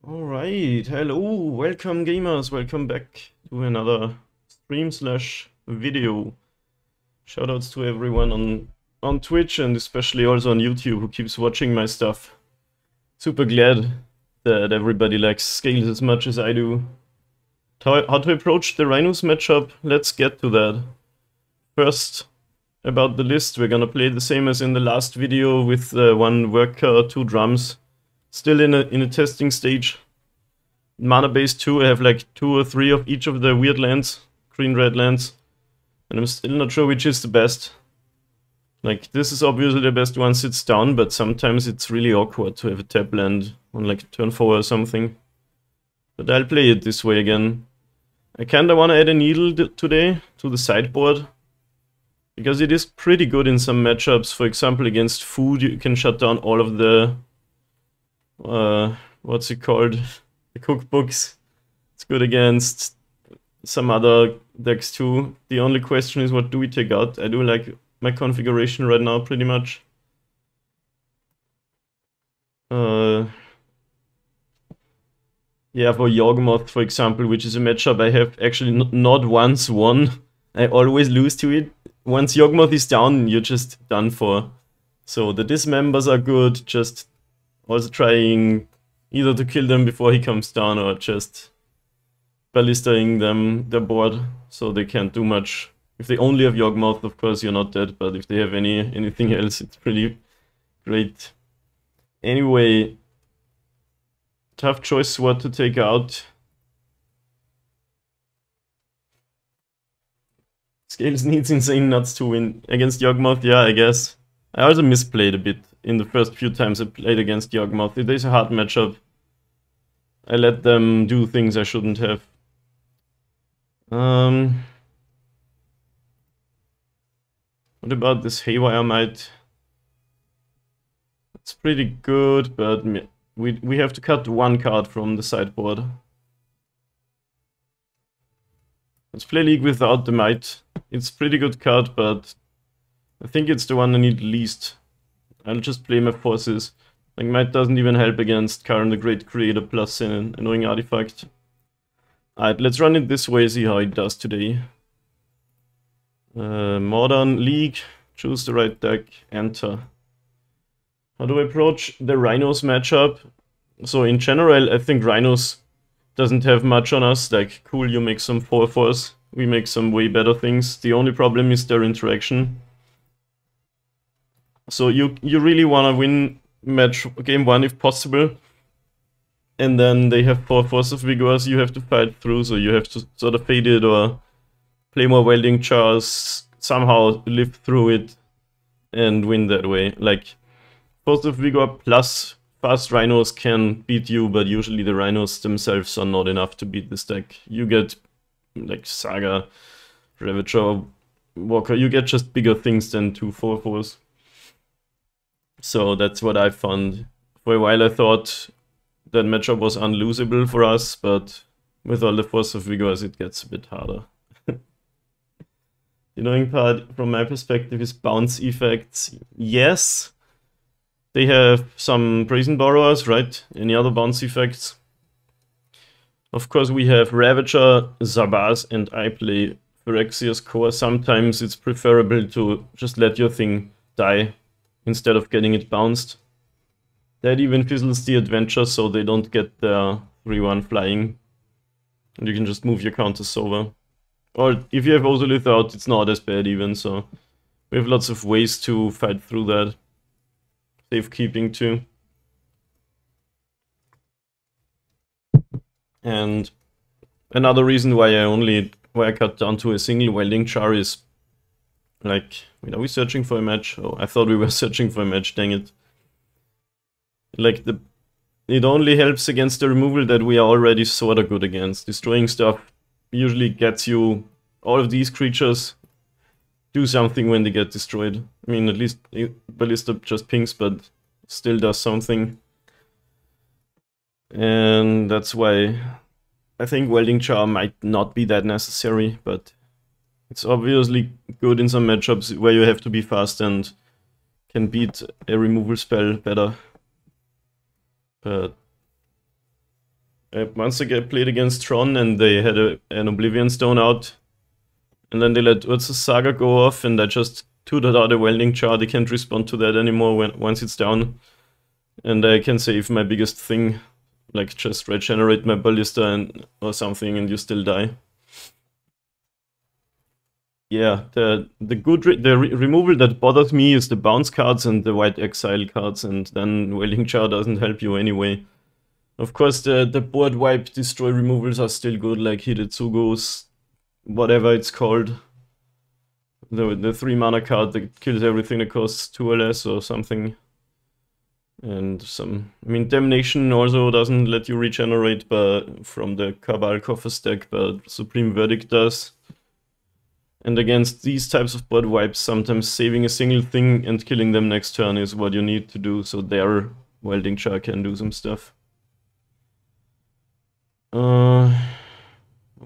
Alright, hello, welcome gamers, welcome back to another stream slash video. Shoutouts to everyone on Twitch and especially also on YouTube who keeps watching my stuff. Super glad that everybody likes Scales as much as I do. How to approach the Rhinos matchup? Let's get to that. First, about the list, we're gonna play the same as in the last video with one worker, 2 drums. Still in a testing stage. Mana base 2, I have like 2 or 3 of each of the weird lands, green-red lands. And I'm still not sure which is the best. Like, this is obviously the best one, sits down, but sometimes it's really awkward to have a tap land on like turn 4 or something. But I'll play it this way again. I kinda wanna add a needle today to the sideboard. Because it is pretty good in some matchups. For example, against food, you can shut down all of the... what's it called? The cookbooks. It's good against some other decks too. The only question is, what do we take out? I do like my configuration right now pretty much. Yeah, for Yawgmoth, for example, which is a matchup I have actually not once won. I always lose to it. Once Yawgmoth is down, you're just done for. So the dismembers are good, just also trying either to kill them before he comes down or just ballistaing them, their board, so they can't do much. If they only have Yawgmoth, of course you're not dead, but if they have anything else, it's pretty great. Anyway, tough choice what to take out. Scales needs insane nuts to win against Yawgmoth, yeah, I guess. I also misplayed a bit in the first few times I played against Yawgmoth. It is a hard matchup. I let them do things I shouldn't have. What about this Haywire Might? It's pretty good, but we have to cut 1 card from the sideboard. Let's play League without the Might. It's pretty good card, but I think it's the one I need least. I'll just play my forces. Like, Might doesn't even help against Karen the Great Creator plus an annoying artifact. Alright, let's run it this way, see how it does today. Modern League, choose the right deck, enter. How do I approach the Rhinos matchup? So in general, I think Rhinos doesn't have much on us. Like, cool, you make some 4/4s. We make some way better things. The only problem is their interaction. So you really want to win game 1 if possible. And then they have 4 Force of Vigors you have to fight through, so you have to sort of fade it or play more Welding Jars, somehow live through it and win that way. Like, Force of Vigor plus fast Rhinos can beat you, but usually the Rhinos themselves are not enough to beat this deck. You get like Saga, Ravager, Walker, you get just bigger things than 2 4/4s. So that's what I found. For a while I thought that matchup was unlosable for us, but with all the Force of Vigors it gets a bit harder. The annoying part from my perspective is bounce effects. Yes, they have some Brazen Borrowers, right? Any other bounce effects? Of course we have Ravager, Zabaz, and I play Phyrexia's Core. Sometimes it's preferable to just let your thing die instead of getting it bounced. That even fizzles the adventure so they don't get their 3/1 flying. And you can just move your counters over. Or if you have Ozolith out, it's not as bad even, so we have lots of ways to fight through that. Safekeeping too. And another reason why I cut down to a single Welding Jar is, like, wait, are we searching for a match? Oh, I thought we were searching for a match, dang it. Like, it only helps against the removal that we are already sorta good against. Destroying stuff usually gets you, all of these creatures do something when they get destroyed. I mean, at least Ballista just pings, but still does something. And that's why I think Welding Jar might not be that necessary, but it's obviously good in some matchups where you have to be fast and can beat a removal spell better. But Once I played against Tron and they had an Oblivion Stone out, and then they let Urza's Saga go off, and I just tutored out a Welding Char. They can't respond to that anymore once it's down. And I can save my biggest thing, like just regenerate my Ballista or something, and you still die. Yeah, the removal that bothers me is the bounce cards and the white exile cards, and then Welding Char doesn't help you anyway. Of course, the board wipe destroy removals are still good, like Hidetsugo's, whatever it's called. The 3 mana card that kills everything that costs 2 or less or something. And I mean, Damnation also doesn't let you regenerate from the Cabal Coffers deck, but Supreme Verdict does. And against these types of board wipes, sometimes saving a single thing and killing them next turn is what you need to do, so their Welding Char can do some stuff.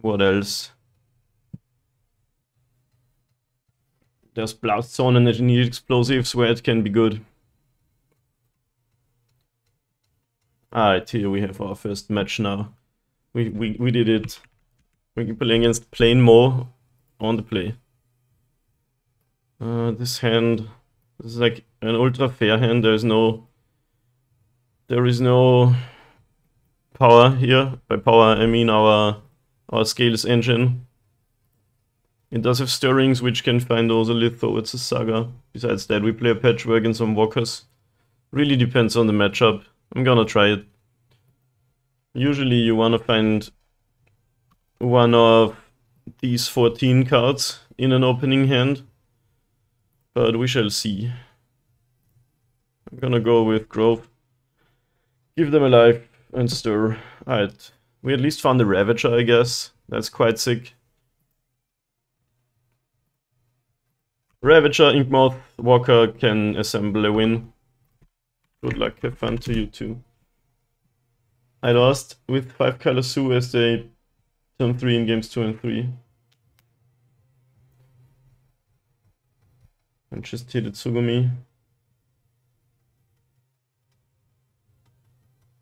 What else? There's Blast Zone and I need explosives where it can be good. Alright, here we have our first match now. We did it. We're playing against Plain Mo on the play. This hand is like an ultra fair hand. There is no power here. By power I mean our Scales engine. It does have Stirrings, which can find also Litho. It's a Saga. Besides that, we play a Patchwork and some Walkers. Really depends on the matchup. I'm gonna try it. Usually you wanna find one of these 14 cards in an opening hand. But we shall see. I'm gonna go with Grove. Give them a life and stir. Alright. We at least found the Ravager, I guess. That's quite sick. Ravager, Yawgmoth, Walker can assemble a win. Good luck, have fun to you too. I lost with 5 color Sue as they turn 3 in games 2 and 3. And just hit it Tsugumi.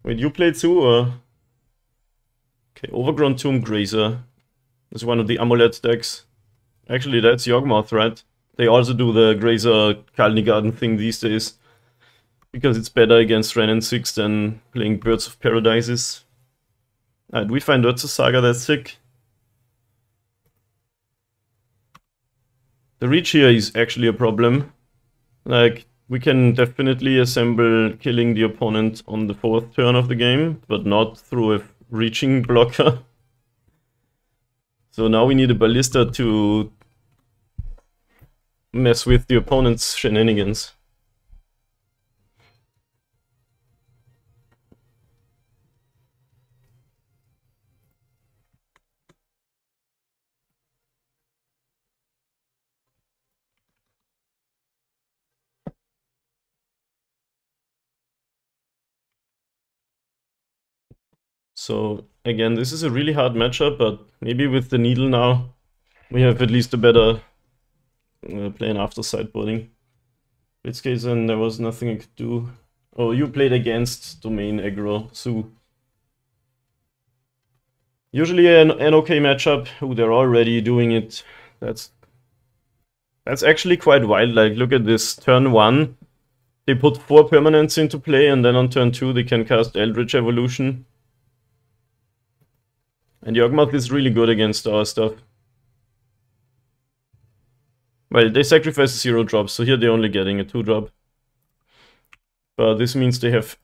Wait, you played Sue or? Okay, Overgrown Tomb Grazer. That's one of the amulet decks. Actually, that's Yawgmoth, right? They also do the Grazer Kalni Garden thing these days. Because it's better against Ren and 6 than playing Birds of Paradises. Alright, we find Urza Saga, that's sick. The reach here is actually a problem. Like, we can definitely assemble killing the opponent on the 4th turn of the game, but not through a reaching blocker. So now we need a Ballista to mess with the opponent's shenanigans. So again, this is a really hard matchup, but maybe with the needle now, we have at least a better plan after sideboarding. Blitzcase, and there was nothing I could do. Oh, you played against Domain Aggro, Sue. Usually an okay matchup. Oh, they're already doing it. That's actually quite wild. Like, look at this. Turn 1, they put 4 permanents into play, and then on turn 2 they can cast Eldritch Evolution. And Yawgmoth is really good against our stuff. Well, they sacrifice a 0 drop, so here they're only getting a 2 drop. But this means they have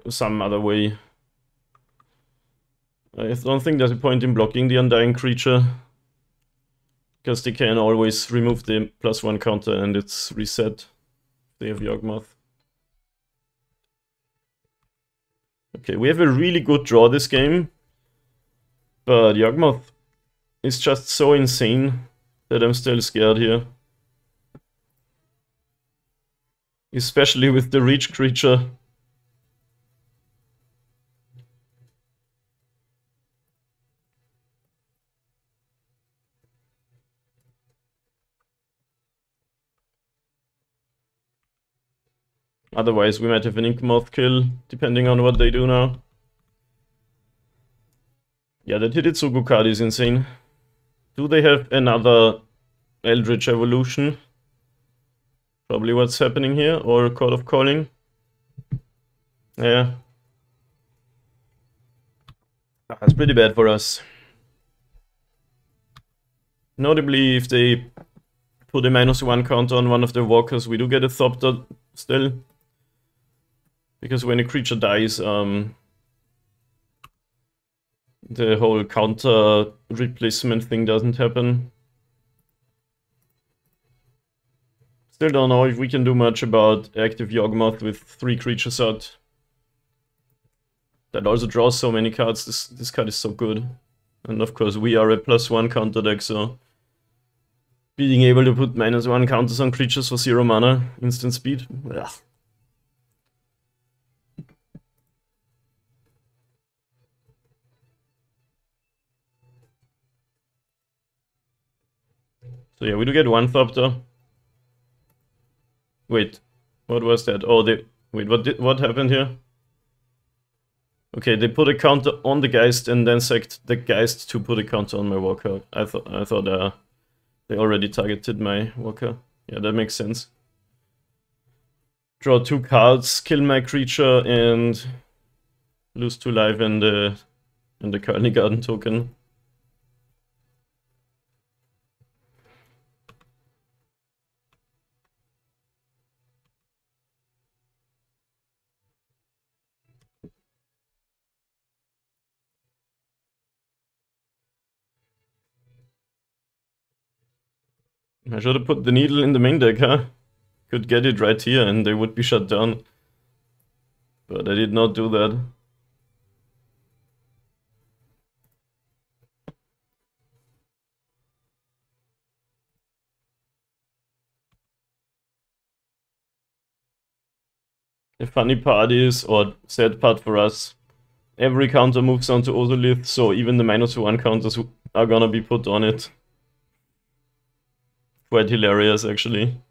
some other way. I don't think there's a point in blocking the Undying Creature. Because they can always remove the +1 counter and it's reset. They have Yawgmoth. Okay, we have a really good draw this game. But Yawgmoth is just so insane that I'm still scared here. Especially with the reach creature. Otherwise we might have an Yawgmoth kill, depending on what they do now. Yeah, that Hidetsugu card is insane. Do they have another Eldritch Evolution? Probably what's happening here, or Court of Calling. Yeah. That's pretty bad for us. Notably, if they put a -1 counter on one of their walkers, we do get a Thopter still. Because when a creature dies, the whole counter replacement thing doesn't happen. Still don't know if we can do much about active Yawgmoth with 3 creatures out. That also draws so many cards. This card is so good. And of course we are a +1 counter deck, so being able to put -1 counters on creatures for 0 mana, instant speed. Ugh. So yeah, we do get 1 Thopter. Wait, what was that? Oh, wait, what happened here? Okay, they put a counter on the Geist and then sacked the Geist to put a counter on my Walker. I thought they already targeted my Walker. Yeah, that makes sense. Draw 2 cards, kill my creature, and lose 2 life and the Curly Garden token. I should have put the needle in the main deck, huh? Could get it right here and they would be shut down. But I did not do that. The funny part is, or sad part for us, every counter moves on to Ozolith, so even the -1 counters are gonna be put on it. Quite hilarious, actually.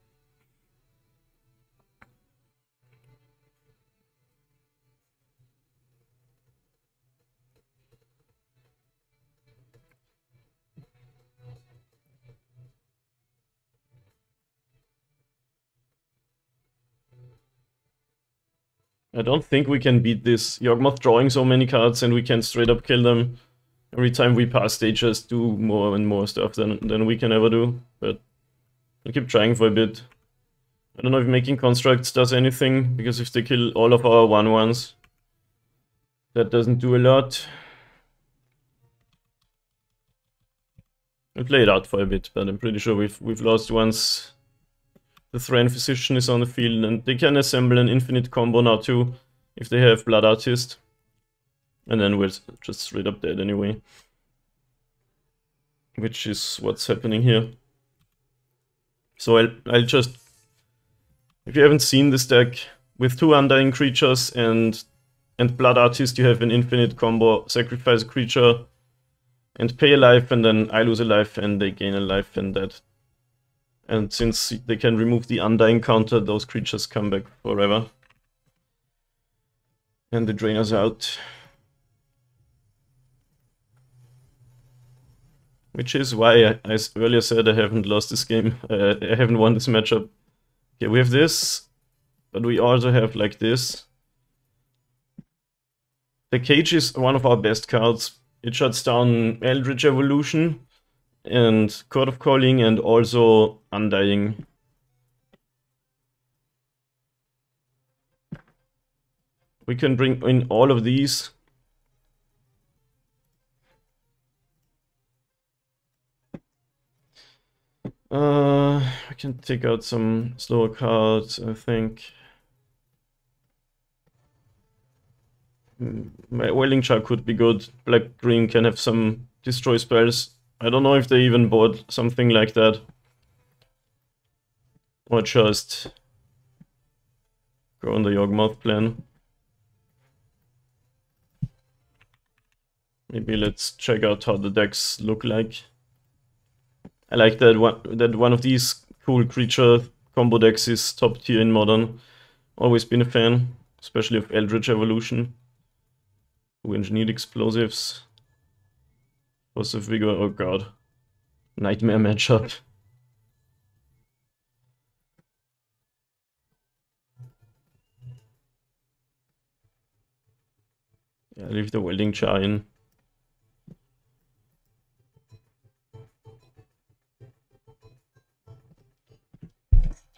I don't think we can beat this. Yawgmoth drawing so many cards and we can straight up kill them. Every time we pass, they just do more and more stuff than we can ever do. But I'll keep trying for a bit. I don't know if making constructs does anything, because if they kill all of our 1/1s, that doesn't do a lot. I'll play it out for a bit, but I'm pretty sure we've lost once the Thran Physician is on the field, and they can assemble an infinite combo now too, if they have Blood Artist. And then we're just straight up dead anyway. Which is what's happening here. So I'll just... If you haven't seen this deck, with 2 Undying creatures and Blood Artist, you have an infinite combo, sacrifice a creature and pay a life, and then I lose a life and they gain a life and that. And since they can remove the Undying counter, those creatures come back forever. And the Drainer's out. Which is why I earlier said I haven't lost this game. I haven't won this matchup. Okay, we have this, but we also have like this. The Cage is one of our best cards. It shuts down Eldritch Evolution and Court of Calling and also Undying. We can bring in all of these. I can take out some slower cards, I think. My Wailing Shark could be good. Black-green can have some destroy spells. I don't know if they even bought something like that. Or just go on the Yawgmoth plan. Maybe let's check out how the decks look like. I like that one of these cool creature combo decks is top tier in Modern. Always been a fan, especially of Eldritch Evolution, who engineered explosives. Force of Vigor, oh god. Nightmare matchup. Yeah, leave the Welding Char in.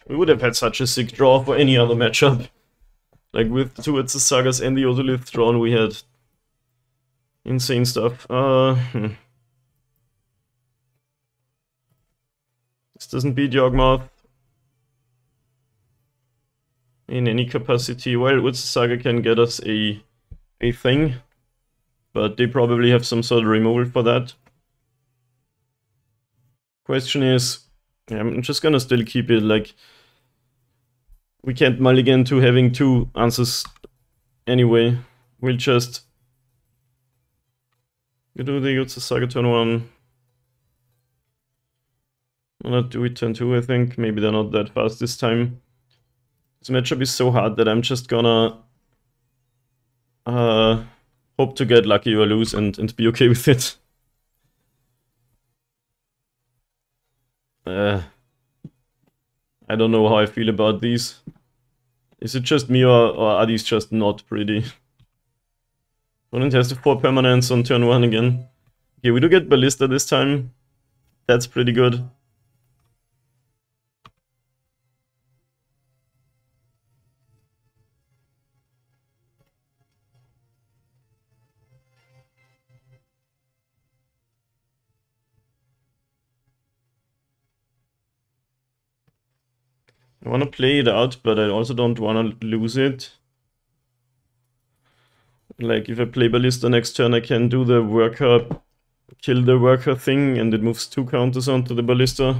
We would have had such a sick draw for any other matchup. Like with towards the Sagas and the Otolith drawn, we had insane stuff. This doesn't beat Yawgmoth in any capacity. Well, Utsu Saga can get us a thing, but they probably have some sort of removal for that. Question is, I'm just gonna still keep it, like, we can't mulligan to having 2 answers anyway. We'll just do the Utsu Saga turn 1. I'll not do it turn 2, I think. Maybe they're not that fast this time. This matchup is so hard that I'm just gonna hope to get lucky or lose and be okay with it. I don't know how I feel about these. Is it just me or are these just not pretty? Opponent has the 4 permanents on turn 1 again. Okay, we do get Ballista this time. That's pretty good. I want to play it out, but I also don't want to lose it. Like, if I play Ballista next turn, I can do the worker, kill the worker thing, and it moves 2 counters onto the Ballista.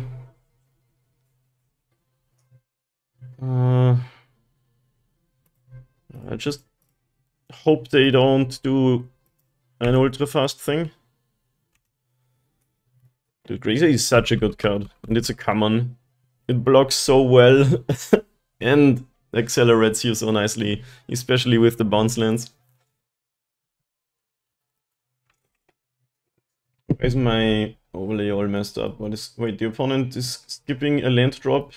I just hope they don't do an ultra fast thing. Dude, Grazer is such a good card, and it's a common. It blocks so well and accelerates you so nicely, especially with the bounce lands. Why is my overlay all messed up? What is... Wait, the opponent is skipping a land drop.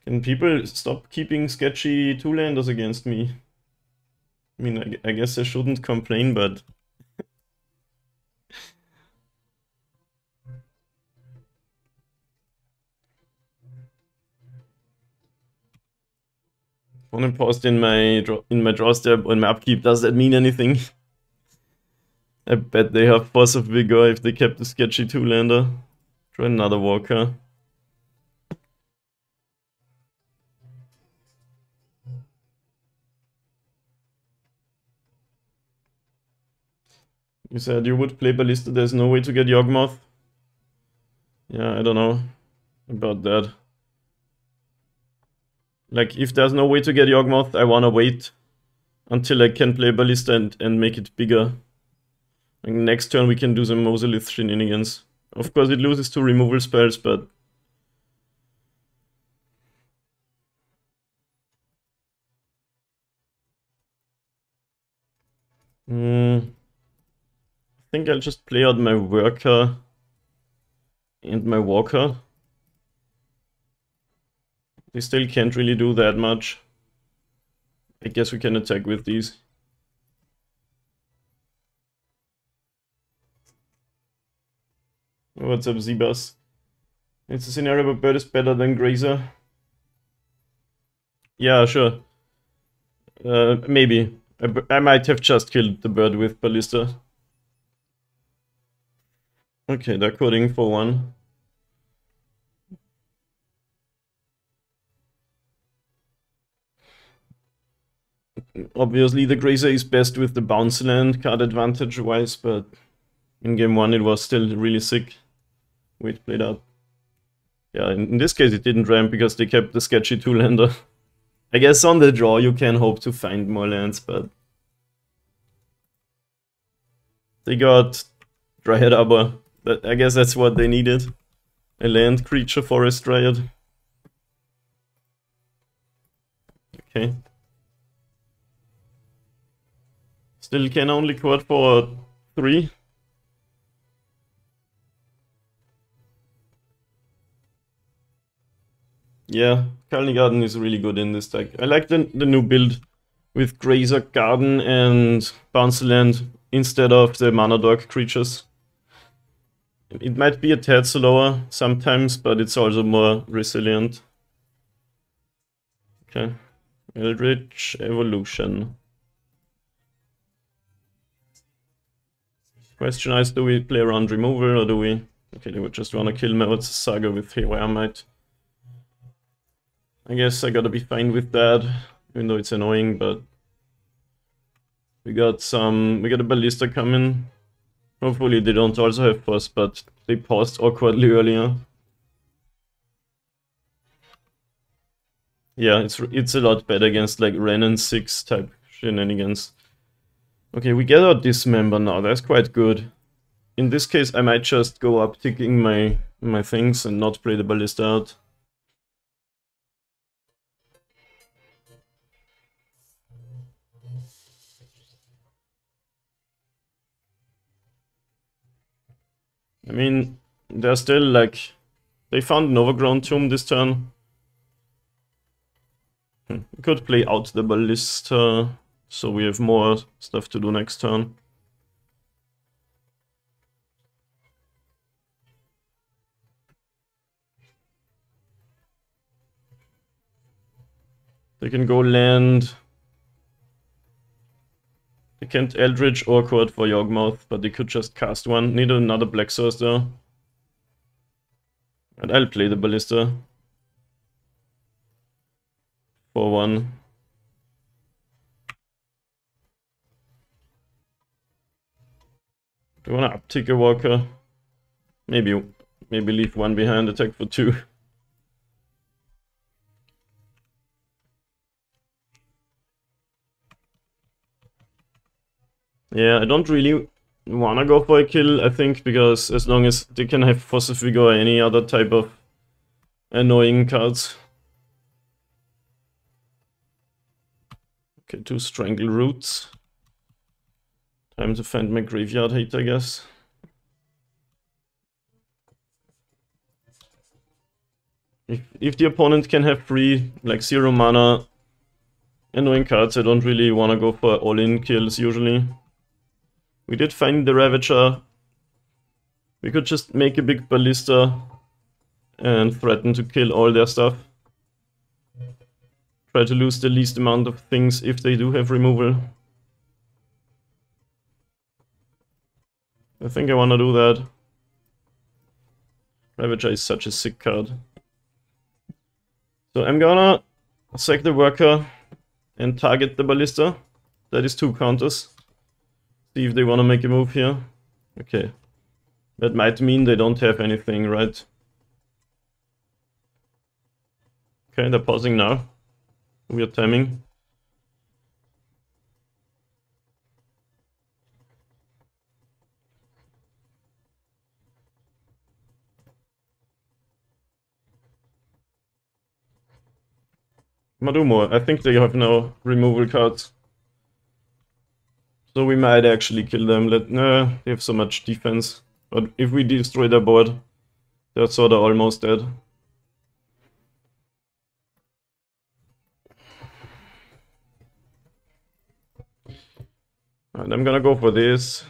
Can people stop keeping sketchy 2-landers against me? I mean, I guess I shouldn't complain, but... Opponent paused in my draw step on my upkeep. Does that mean anything? I bet they have Force of Vigor if they kept the sketchy 2-lander. Try another Walker. You said you would play Ballista, there's no way to get Yawgmoth. Yeah, I don't know about that. Like, if there's no way to get Yawgmoth, I wanna wait until I can play Ballista and make it bigger. Like, next turn we can do some Mausolith shenanigans. Of course it loses 2 removal spells, but... I think I'll just play out my Worker and my Walker. They still can't really do that much. I guess we can attack with these. What's up, Zebas? It's a scenario where Bird is better than Grazer. Yeah, sure. Maybe. I might have just killed the bird with Ballista. Okay, they're coding for 1. Obviously, the Grazer is best with the bounce land card advantage-wise, but in game 1 it was still really sick. Wait, played out. Yeah, in this case it didn't ramp because they kept the sketchy 2-lander. I guess on the draw you can hope to find more lands, but... They got Dryad Arbor. I guess that's what they needed. A land creature forest Dryad. Okay. Still can only quad for 3. Yeah, Colony Garden is really good in this deck. I like the new build with Grazer, Garden, and Bouncy Land instead of the Mana Dog creatures. It might be a tad slower sometimes, but it's also more resilient. Okay. Eldritch Evolution. Question is, do we play around removal or do we... Okay, they would just wanna kill Merit's Saga with Haywire. I guess I gotta be fine with that, even though it's annoying, but... We got a Ballista coming. Hopefully they don't also have Force, but they paused awkwardly earlier. Yeah, it's a lot better against like Ren and 6 type shenanigans. Okay, we get our Dismember now, that's quite good. In this case I might just go up ticking my things and not play the Ballista out. I mean, they're still like... They found an Overgrown Tomb this turn. We could play out the Ballista, so we have more stuff to do next turn. They can go land. They can't Eldritch or Court for Yawgmoth, but they could just cast one. Need another Black Source though. And I'll play the Ballista. For 1. Do you wanna uptick a Walker? Maybe leave 1 behind, attack for 2. Yeah, I don't really wanna go for a kill, I think, because as long as they can have Force of Vigor or any other type of annoying cards. Okay, 2 Strangle Roots. Time to find my graveyard hate, I guess. If the opponent can have 3, like 0 mana, annoying cards, I don't really want to go for all-in kills usually. We did find the Ravager. We could just make a big Ballista and threaten to kill all their stuff. Try to lose the least amount of things if they do have removal. I think I want to do that. Ravager is such a sick card. So I'm gonna sack the Worker and target the Ballista. That is 2 counters. See if they want to make a move here. Okay. That might mean they don't have anything, right? Okay, they're pausing now. Weird timing. Madumo, I think they have no removal cards. So we might actually kill them. No, they have so much defense. But if we destroy their board, they're sort of almost dead. And I'm gonna go for this.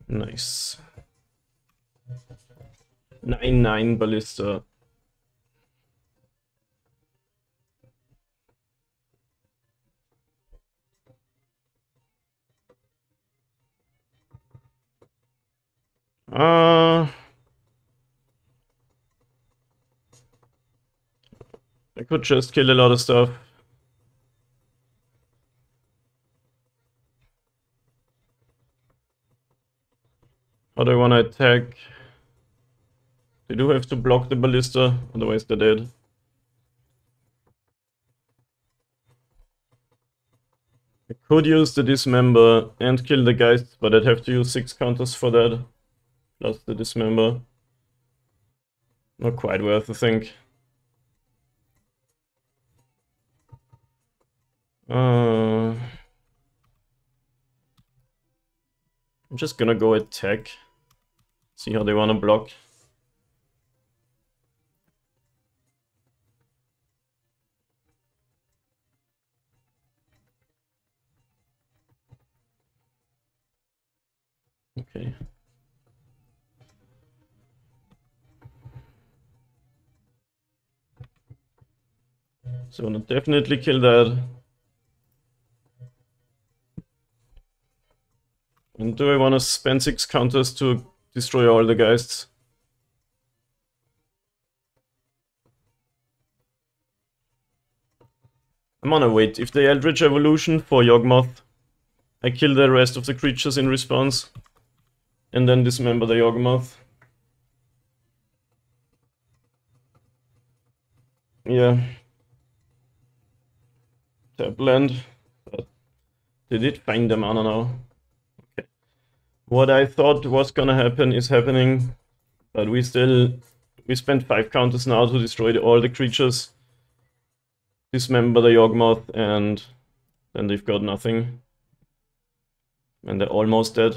Nice. 9/9 Ballista. I could just kill a lot of stuff. How do I want to attack? They do have to block the Ballista, otherwise they're dead. I could use the Dismember and kill the Geist, but I'd have to use 6 counters for that. Plus the Dismember. Not quite worth, I think. I'm just gonna go attack. See how they wanna block. Okay. So I'll definitely kill that. And do I want to spend 6 counters to destroy all the Geists? I'm gonna wait. If they Eldritch Evolution for Yawgmoth, I kill the rest of the creatures in response. And then dismember the Yawgmoth. Yeah. Tap land. But they did find the mana now. Okay. What I thought was gonna happen is happening. But we spent 5 counters now to destroy all the creatures. Dismember the Yawgmoth, and then they've got nothing. And they're almost dead.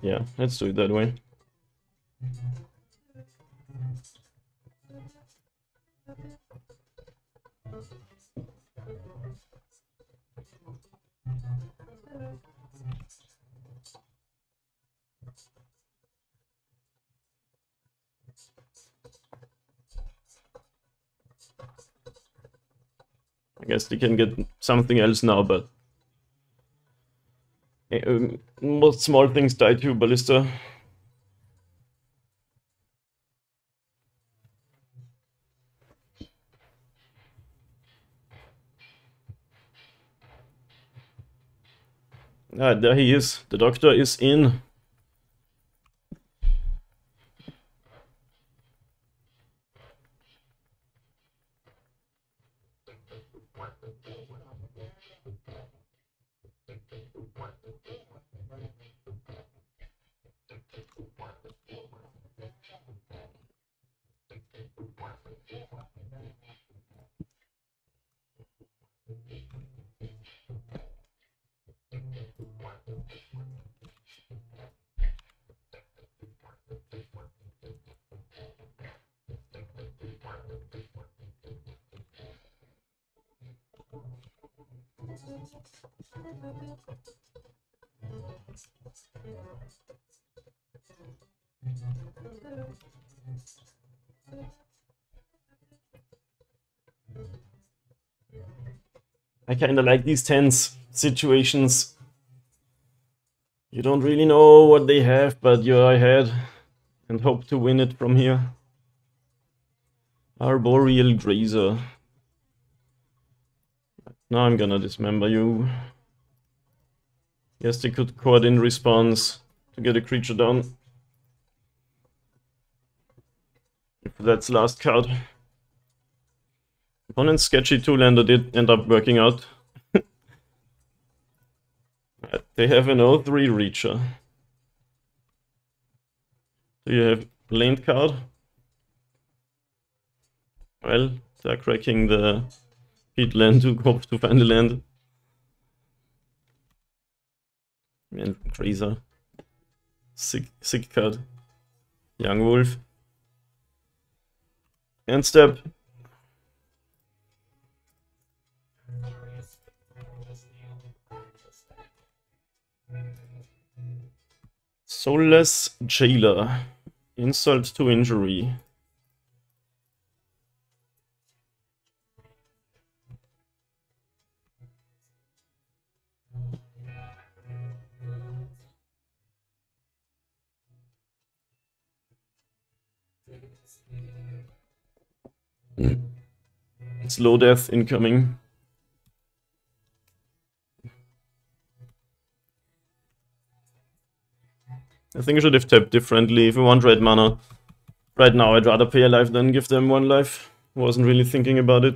Yeah, let's do it that way. I guess they can get something else now, but most small things die to Ballista. Ah, there he is. The doctor is in. I kinda like these tense situations. You don't really know what they have, but you're ahead and hope to win it from here. Arboreal Grazer. Now I'm gonna dismember you. Yes, they could court in response to get a creature down. If that's last card. Opponent's sketchy 2-lander did end up working out. They have an 0-3 Reacher. Do you have land card? Well, they're cracking the peat land to go to find the land. And Grazer. Sick card. Young Wolf. End step. Soulless Jailer. Insult to injury. Slow death incoming. I think I should have tapped differently. If we want red mana right now, I'd rather pay a life than give them 1 life. Wasn't really thinking about it.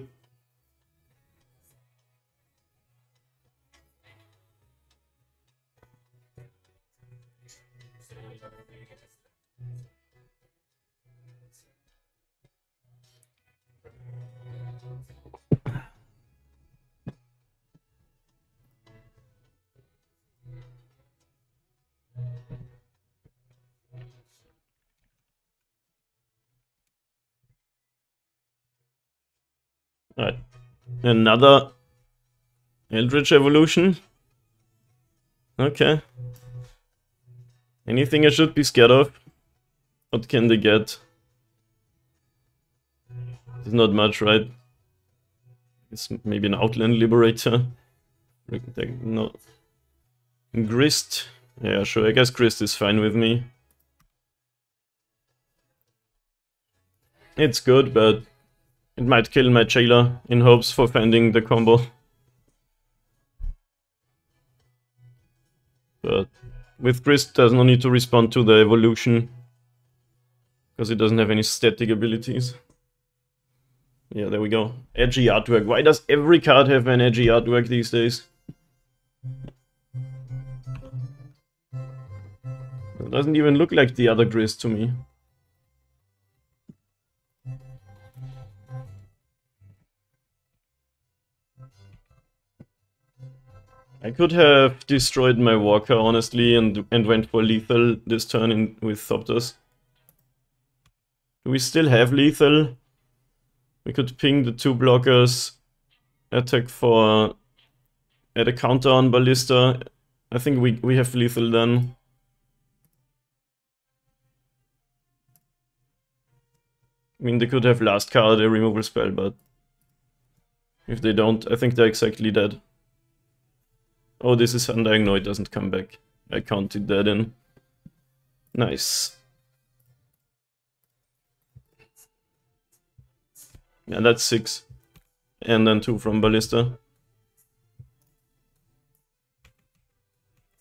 Alright. Another Eldritch Evolution. Okay. Anything I should be scared of? What can they get? There's not much, right? It's maybe an Outland Liberator. No. Grist. Yeah, sure. I guess Grist is fine with me. It's good, but it might kill my Jailer in hopes for finding the combo. But with Grist, there's no need to respond to the evolution, because it doesn't have any static abilities. Yeah, there we go. Edgy artwork. Why does every card have an edgy artwork these days? It doesn't even look like the other Grist to me. I could have destroyed my Walker, honestly, and went for lethal this turn with Thopters. Do we still have lethal? We could ping the 2 blockers, attack for... add a counter on Ballista. I think we have lethal then. I mean, they could have last card a removal spell, but... if they don't, I think they're exactly dead. Oh, this is Undying. No, it doesn't come back. I counted that in. Nice. Yeah, that's 6. And then 2 from Ballista.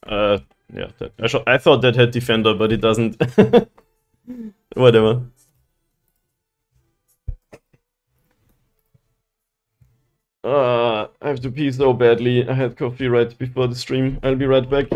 Yeah, I thought that had Defender, but it doesn't. Whatever. I have to pee so badly. I had coffee right before the stream. I'll be right back.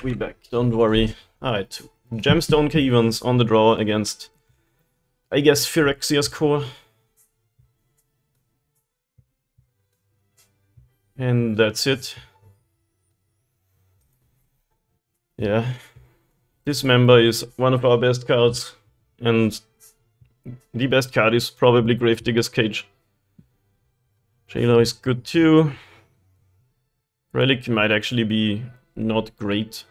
We back, don't worry. Alright, Gemstone Caverns on the draw against, I guess, Phyrexia's Core. And that's it. Yeah. Dismember is one of our best cards, and the best card is probably Gravedigger's Cage. Jailer is good too. Relic might actually be not great.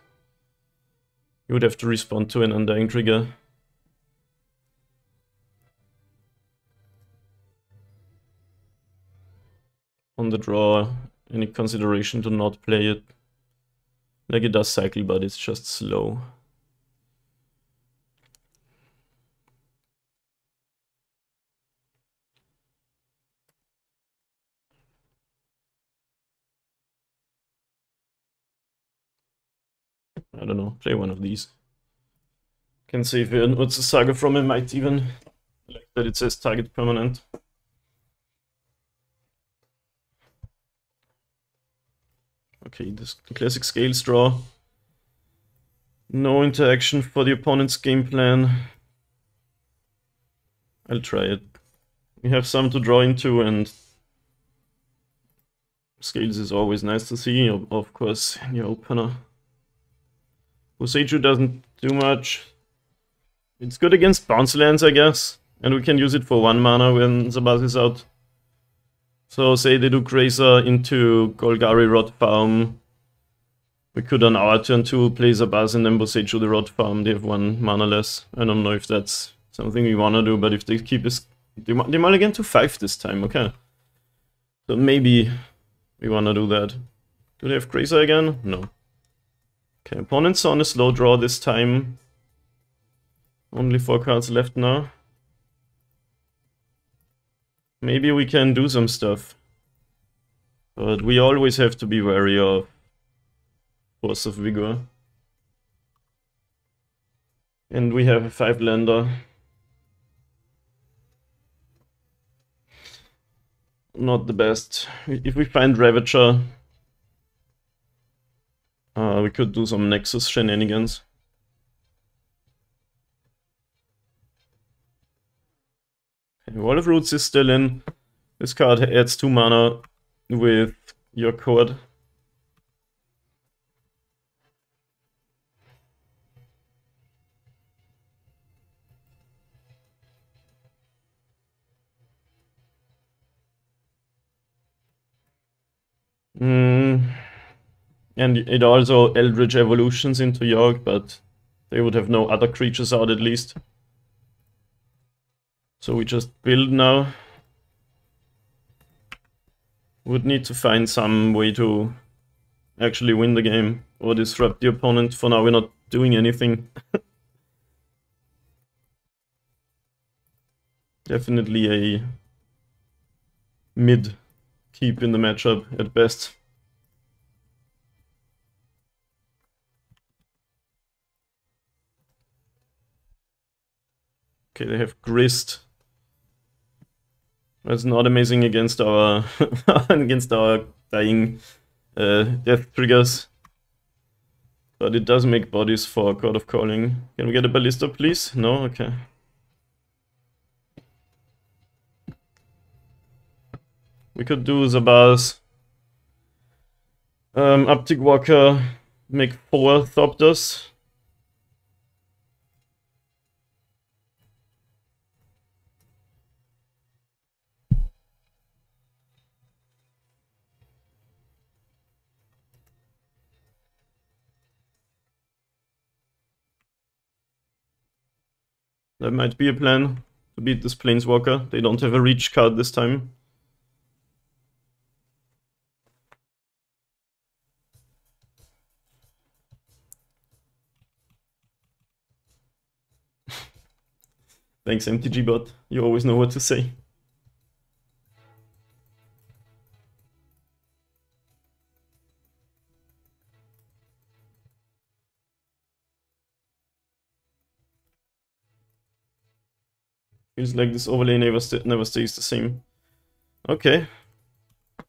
You would have to respond to an Undying Trigger. On the draw, any consideration to not play it? Like, it does cycle, but it's just slow. I don't know, play one of these. Can save what's a Saga from a Might even. Like that it says target permanent. Okay, this classic Scales draw. No interaction for the opponent's game plan. I'll try it. We have some to draw into, and Scales is always nice to see, of course, in your opener. Boseiju doesn't do much. It's good against bounce lands, I guess. And we can use it for 1 mana when Zabaz is out. So say they do Grazer into Golgari Rot Farm. We could on our turn 2 play Zabaz and then Boseiju the Rot Farm. They have 1 mana less. I don't know if that's something we wanna do, but if they keep this... They mulligan to 5 this time, okay. So maybe we wanna do that. Do they have Grazer again? No. Okay, opponent's on a slow draw this time. Only 4 cards left now. Maybe we can do some stuff. But we always have to be wary of Force of Vigor. And we have a 5-lander. Not the best. If we find Ravager, we could do some Nexus shenanigans. Okay, Wall of Roots is still in. This card adds 2 mana with your card. And it also Eldritch Evolutions into Yawg, but they would have no other creatures out at least. So we just build now. Would need to find some way to actually win the game or disrupt the opponent. For now we're not doing anything. Definitely a mid keep in the matchup at best. Okay, they have Grist. That's not amazing against our dying death triggers. But it does make bodies for God of Calling. Can we get a Ballista, please? No? Okay. We could do Zabaz. Uptick Walker, make 4 Thopters. That might be a plan to beat this Planeswalker. They don't have a reach card this time. Thanks, MTG bot. You always know what to say. Feels like this overlay never stays the same. Okay.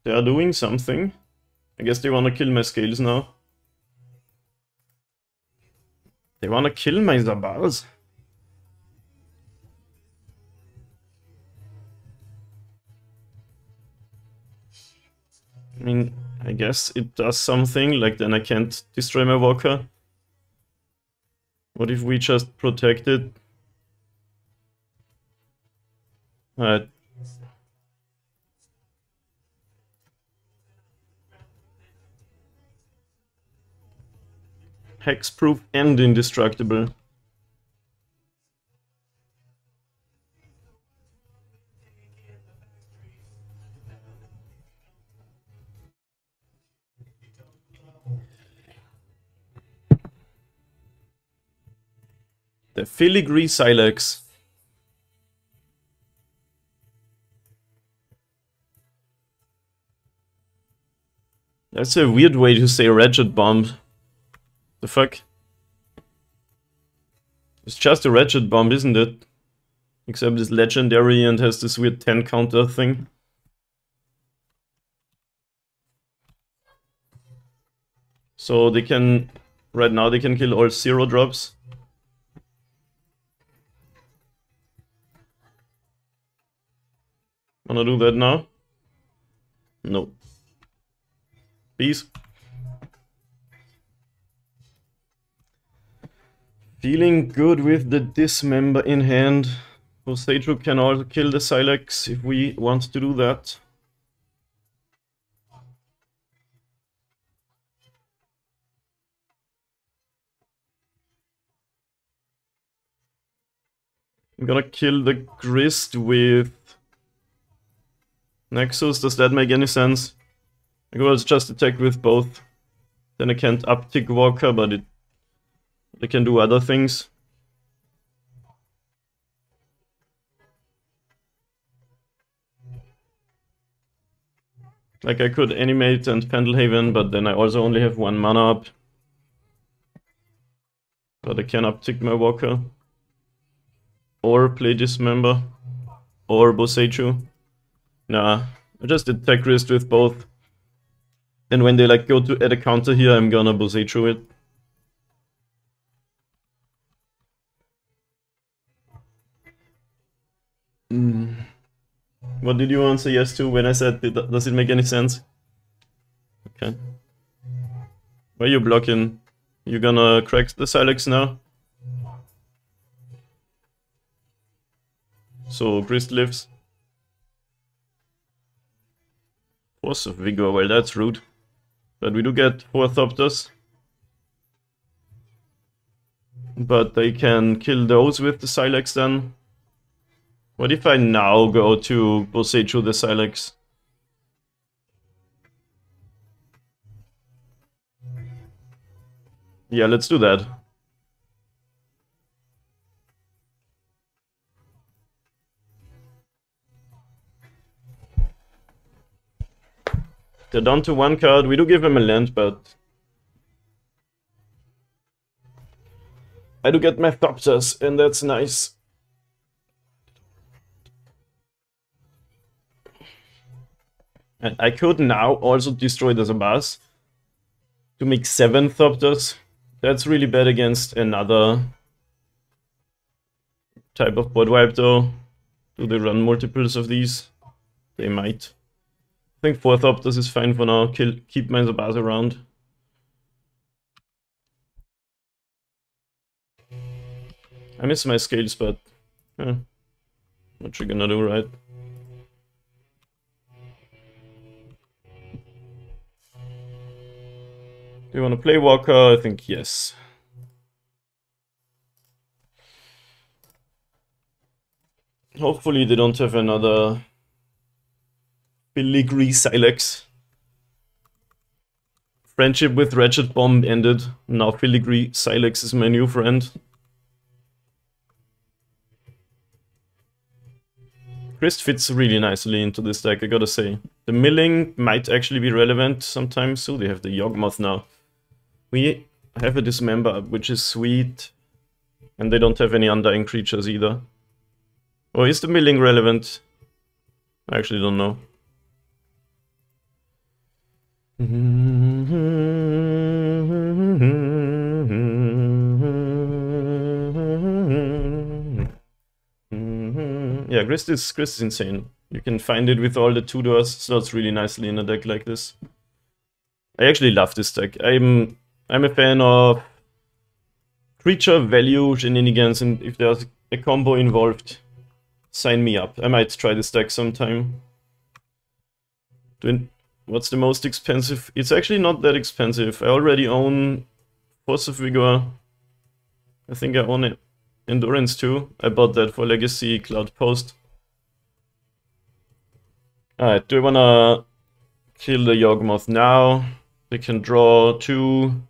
They are doing something. I guess they wanna kill my Scales now. They wanna kill my Zabaz. I mean, I guess it does something, like then I can't destroy my Walker. What if we just protect it? Alright. Hexproof and indestructible. The Filigree Silex. That's a weird way to say Wretched Bomb. The fuck? It's just a Wretched Bomb, isn't it? Except it's legendary and has this weird 10 counter thing. So they can... Right now they can kill all 0 drops. Wanna do that now? No. Peace. Feeling good with the Dismember in hand. Boseiju can also kill the Silex if we want to do that. I'm gonna kill the Grist with Nexus. Does that make any sense? I could just attack with both. Then I can't uptick Walker, but I can do other things. Like I could animate and Pendelhaven, but then I also only have 1 mana up. But I can uptick my Walker. Or play Dismember. Or Boseiju. Nah, I just attack Wrist with both. And when they like go to add a counter here, I'm gonna Boseiju it. What did you answer yes to when I said, does it make any sense? Okay. Why are you blocking? You gonna crack the Silex now? So Grist lives. Force of Vigor, well that's rude. But we do get 4 Thopters. But they can kill those with the Silex then. What if I now go to Boseiju the Silex? Yeah, let's do that. They're down to 1 card. We do give him a land, but I do get my Thopters, and that's nice. And I could now also destroy the Zabaz to make 7 Thopters. That's really bad against another type of board wipe though. Do they run multiples of these? They might. I think 4 Thopters is fine for now. Keep my Zabaz around. I miss my scales, but what you gonna do, right? Do you want to play Walker? I think yes. Hopefully they don't have another Filigree Silex. Friendship with Ratchet Bomb ended. Now Filigree Silex is my new friend. Grist fits really nicely into this deck, I gotta say. The milling might actually be relevant sometime soon. They have the Yawgmoth now. We have a Dismember, which is sweet. And they don't have any Undying creatures either. Or is the milling relevant? I actually don't know. Yeah, Grist is insane. You can find it with all the 2-doors, so it's really nicely in a deck like this. I actually love this deck. I'm a fan of creature value shenanigans, and if there's a combo involved, sign me up. I might try this deck sometime. What's the most expensive? It's actually not that expensive. I already own Force of Vigor. I think I own it. Endurance too. I bought that for Legacy Cloud Post. Alright, do I wanna kill the Yawgmoth now? They can draw 2.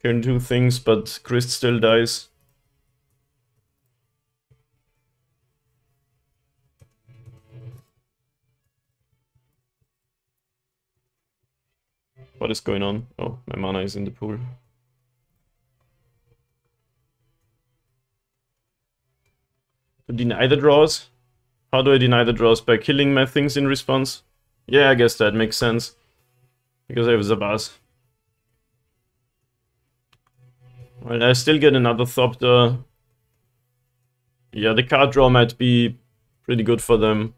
Can do things, but Grist still dies. What is going on? Oh, my mana is in the pool. To deny the draws? How do I deny the draws? By killing my things in response? Yeah, I guess that makes sense. Because I have Zabaz. Well, I still get another Thopter. Yeah, the card draw might be pretty good for them.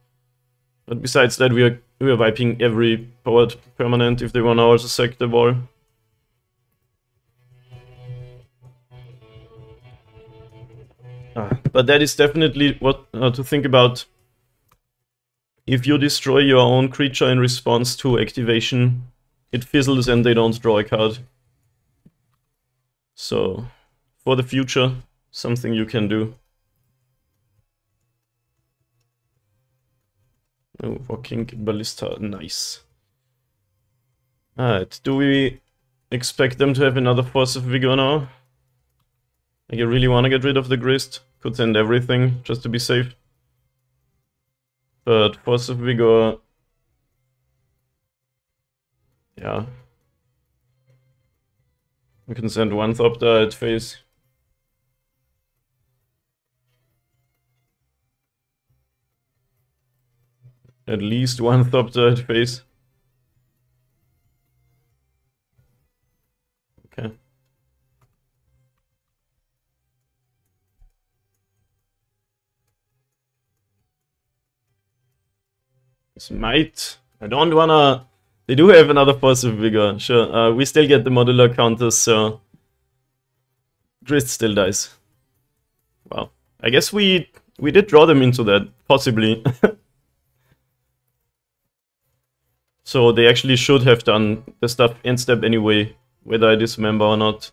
But besides that, we are wiping every powered permanent if they wanna also sack the wall. But that is definitely what to think about. If you destroy your own creature in response to activation, it fizzles and they don't draw a card. So, for the future, something you can do. Oh, Walking Ballista, nice. Alright, do we expect them to have another Force of Vigor now? Like, I really want to get rid of the Grist. Could send everything, just to be safe. But Force of Vigor... yeah. We can send one Thopter at face. At least one Thopter at face. Okay. This might... I don't wanna... They do have another Force of Vigor, sure. We still get the modular counters, so... Grist still dies. Wow. I guess we did draw them into that, possibly. So they actually should have done the stuff end step anyway, whether I dismember or not.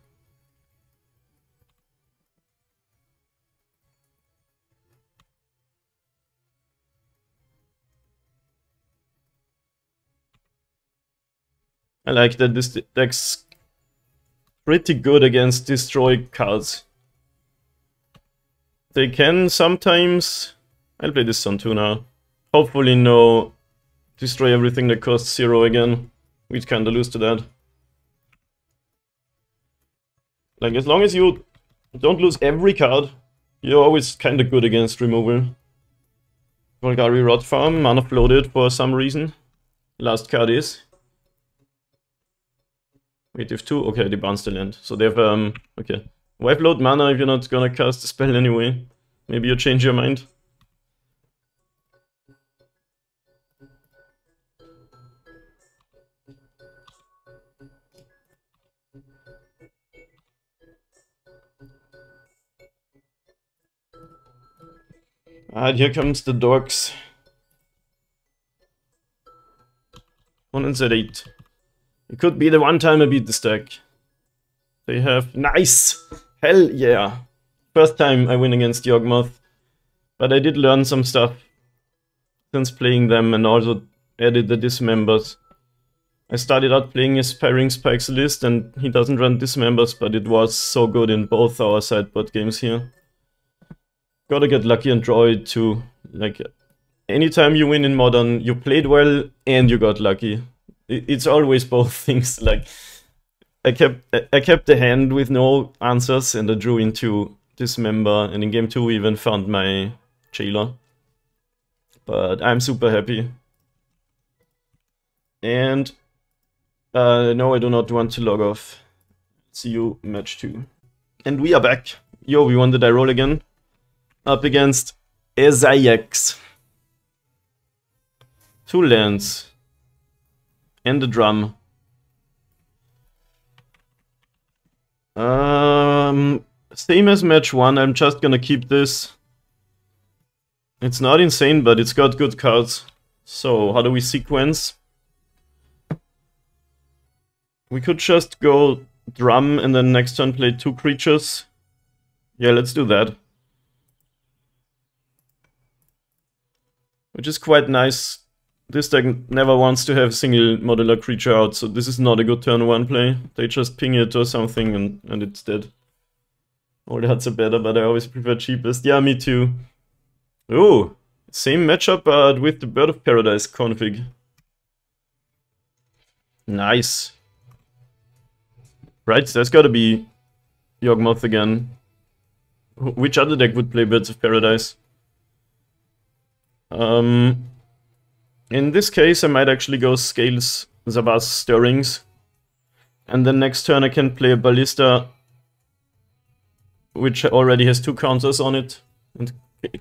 I like that this deck's pretty good against destroy cards. They can sometimes... I'll play this on 2 now. Hopefully no destroy everything that costs 0 again. We'd kinda lose to that. Like, as long as you don't lose every card, you're always kinda good against removal. Golgari Rot Farm, mana floated for some reason. Last card is... Wait, if 2? Okay, they bounce the land. So they have, okay. Wipe load mana if you're not gonna cast a spell anyway. Maybe you change your mind. Ah, here comes the dorks. 1 and Z8. It could be the one time I beat this deck. They have... Nice! Hell yeah! First time I win against Yawgmoth. But I did learn some stuff since playing them and also added the dismembers. I started out playing his Pairing Spikes list and he doesn't run dismembers, but it was so good in both our sideboard games here. Gotta get lucky and draw it too. Like, anytime you win in Modern, you played well and you got lucky. It's always both things. Like, I kept the hand with no answers and I drew into Dismember, and in game 2 even found my Jailer. But I'm super happy. And no, I do not want to log off. See you match 2. And we are back. Yo, we won the die roll again. Up against Ezayax. 2 lands. And a drum. Same as match 1, I'm just gonna keep this. It's not insane, but it's got good cards. So, how do we sequence? We could just go drum and then next turn play 2 creatures. Yeah, let's do that. Which is quite nice. This deck never wants to have a single modular creature out, so this is not a good turn 1 play. They just ping it or something and it's dead. All the hearts are better, but I always prefer cheapest. Yeah, me too. Oh, same matchup but with the Bird of Paradise config. Nice. Right, there's gotta be Yawgmoth again. Which other deck would play Birds of Paradise? In this case, I might actually go Scales, Zabas, Stirrings. And then next turn I can play a Ballista, which already has 2 counters on it, and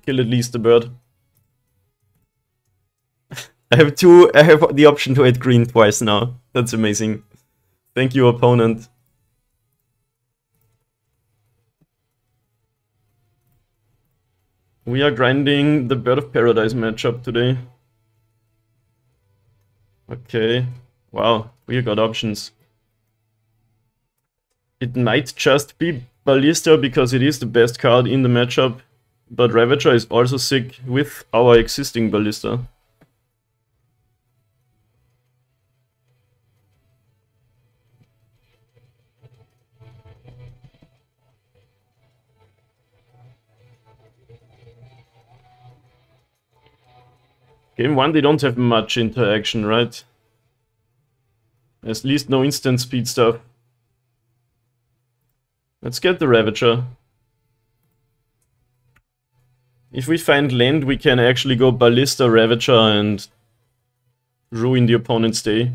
kill at least the bird. I have the option to hit green twice now. That's amazing. Thank you, opponent. We are grinding the Bird of Paradise matchup today. Okay. Wow, we got options. It might just be Ballista because it is the best card in the matchup, but Ravager is also sick with our existing Ballista. Game 1 they don't have much interaction, right? At least no instant speed stuff. Let's get the Ravager. If we find land, we can actually go Ballista, Ravager and ruin the opponent's day.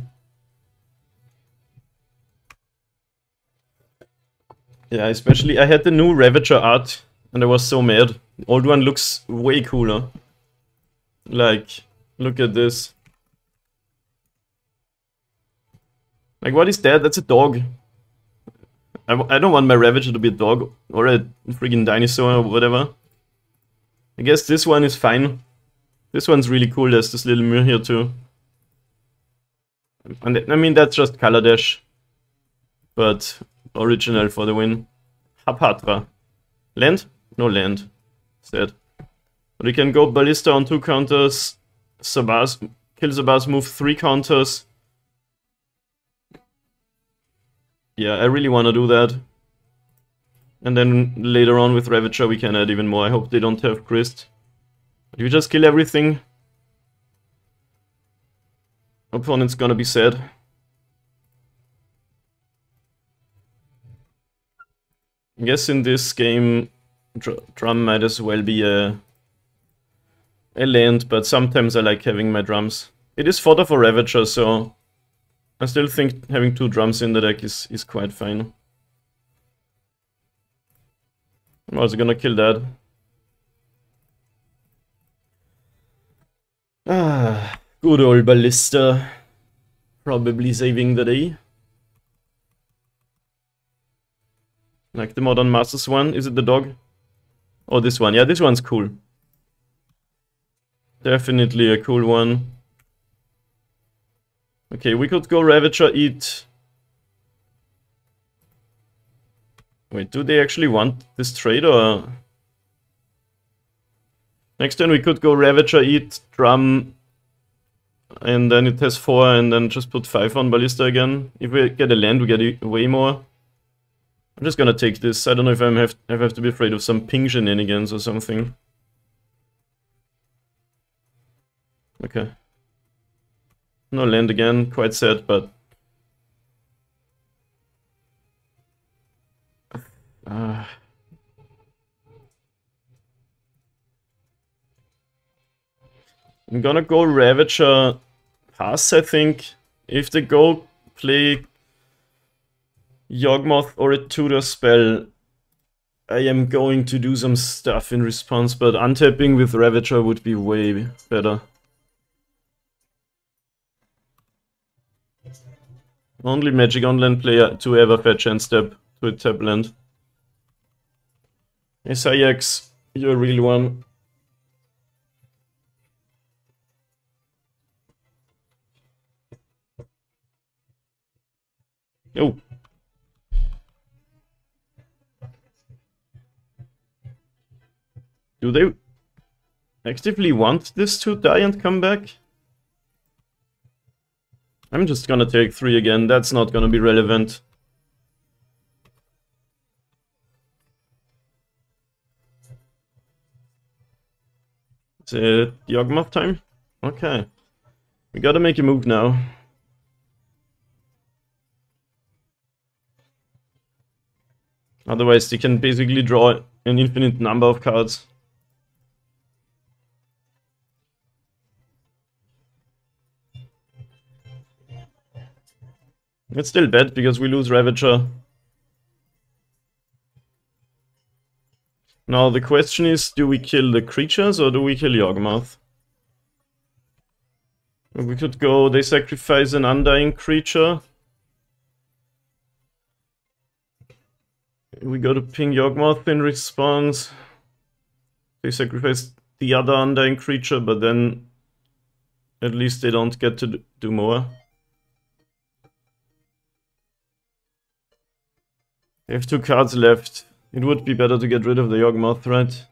Yeah, especially I had the new Ravager art and I was so mad. The old one looks way cooler. Like, look at this. Like, what is that? That's a dog. I don't want my Ravager to be a dog or a freaking dinosaur or whatever. I guess this one is fine. This one's really cool. There's this little mirror here too. And I mean, that's just color dash. But original for the win. Hapatra. Land? No land. Sad. But we can go Ballista on 2 counters. Sabas, kill Sabas, move 3 counters. Yeah, I really want to do that. And then later on with Ravager we can add even more. I hope they don't have Christ. If you just kill everything, opponent's gonna be sad. I guess in this game, drum might as well be a land, but sometimes I like having my drums. It is fodder for Ravager, so I still think having 2 drums in the deck is quite fine. I'm also gonna kill that. Ah, good old Ballista. Probably saving the day. Like the Modern Masters one. Is it the dog? Oh, this one. Yeah, this one's cool. Definitely a cool one. Okay, we could go Ravager, eat... Wait, do they actually want this trade or... Next turn we could go Ravager, eat, drum, and then it has 4 and then just put 5 on Ballista again. If we get a land we get way more. I'm just gonna take this. I don't know if I have to be afraid of some ping shenanigans or something. Okay. No land again, quite sad, but... I'm gonna go Ravager pass, I think. If they go play Yawgmoth or a tutor spell, I am going to do some stuff in response, but untapping with Ravager would be way better. Only Magic Online player to ever fetch and step to a tap land. SIX, you're a real one. Oh. Do they actively want this to die and come back? I'm just gonna take 3 again, that's not gonna be relevant. Is it Yawgmoth time? Okay. We gotta make a move now. Otherwise they can basically draw an infinite number of cards. It's still bad because we lose Ravager. Now the question is, do we kill the creatures or do we kill Yawgmoth? We could go, they sacrifice an undying creature. We go to ping Yawgmoth in response. They sacrifice the other undying creature, but then at least they don't get to do more. They have 2 cards left. It would be better to get rid of the Yawgmoth, right?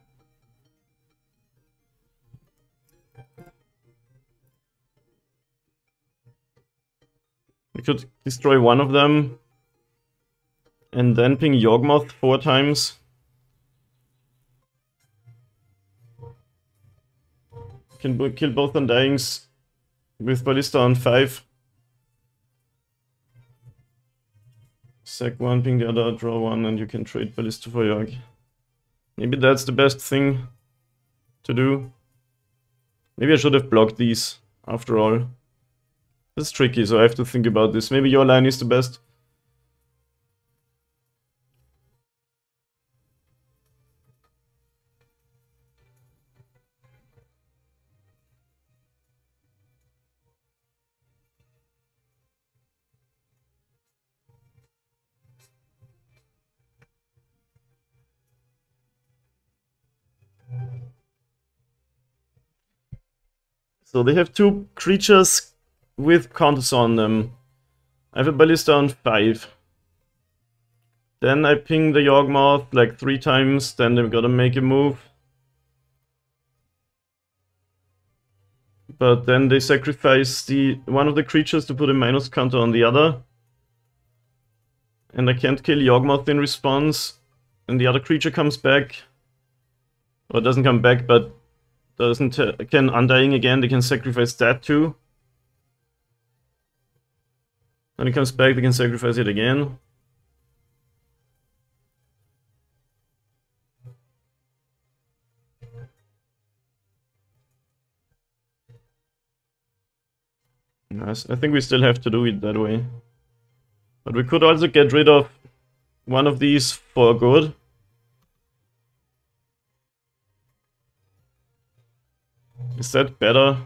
We could destroy one of them and then ping Yawgmoth 4 times. Can kill both Undyings with Ballista on 5. Sack 1, ping the other, draw 1, and you can trade Ballista for Yawg. Maybe that's the best thing to do. Maybe I should have blocked these, after all. It's tricky, so I have to think about this. Maybe your line is the best. So they have 2 creatures with counters on them. I have a Ballista on 5. Then I ping the Yawgmoth like 3 times, then they've gotta make a move. But then they sacrifice one of the creatures to put a minus counter on the other. And I can't kill Yawgmoth in response. And the other creature comes back. Or doesn't come back, but can Undying again, they can sacrifice that too. When it comes back, they can sacrifice it again. Nice. I think we still have to do it that way. But we could also get rid of one of these for good. Is that better?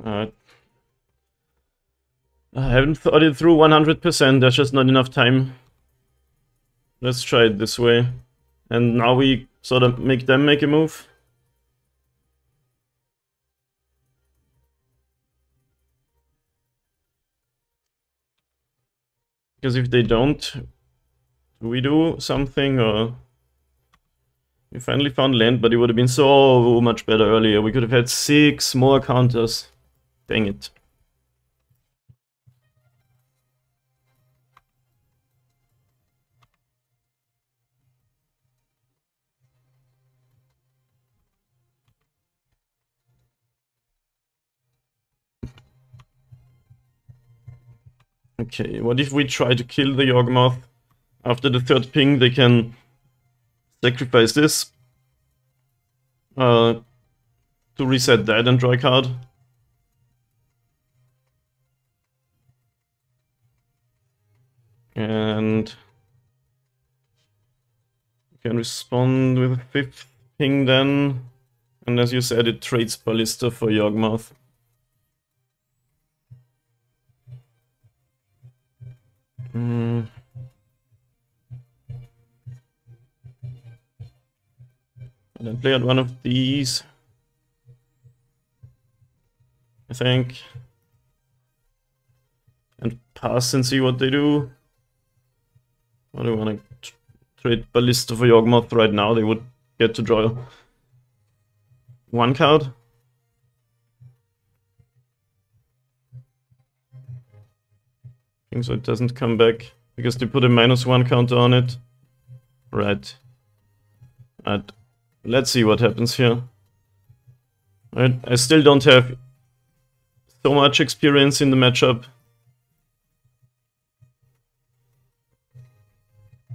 Alright. I haven't thought it through 100%, there's just not enough time. Let's try it this way. And now we sort of make them make a move. Because if they don't, do we do something or... We finally found land, but it would have been so much better earlier. We could have had 6 more counters. Dang it. Okay, what if we try to kill the Yawgmoth? After the 3rd ping, they can sacrifice this to reset that and draw a card. And you can respond with a 5th ping then. And as you said, it trades Ballista for Yawgmoth. And then play out one of these, I think, and pass and see what they do. I don't want to trade Ballista for Yawgmoth right now. They would get to draw 1 card. So it doesn't come back because they put a -1 counter on it. Right. Let's see what happens here. I still don't have so much experience in the matchup.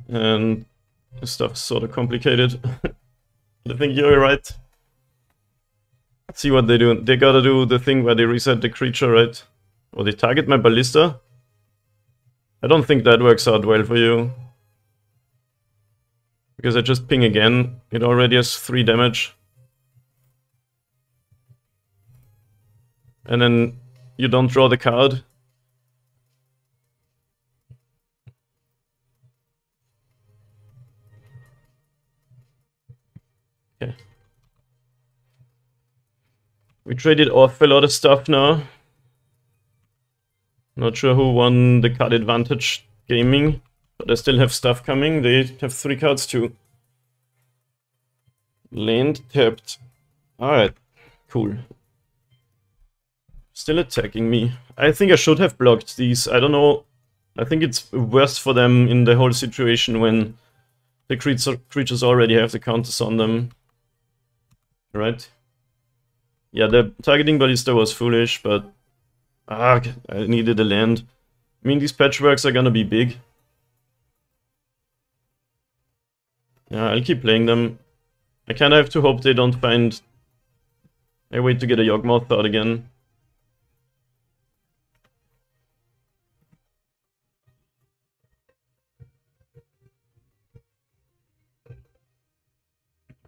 And this stuff's sort of complicated. I think you're right. Let's see what they do. They gotta do the thing where they reset the creature, right? Oh, they target my ballista? I don't think that works out well for you. Because I just ping again. It already has 3 damage. And then you don't draw the card. Okay. We traded off a lot of stuff now. Not sure who won the card advantage gaming, but I still have stuff coming. They have 3 cards too. Land tapped. Alright, cool. Still attacking me. I think I should have blocked these. I don't know. I think it's worse for them in the whole situation when the creatures already have the counters on them. Right? Yeah, the targeting ballista was foolish, but I needed a land. I mean, these patchworks are gonna be big. Yeah, I'll keep playing them. I kinda have to hope they don't find a way to get a Yawgmoth out again.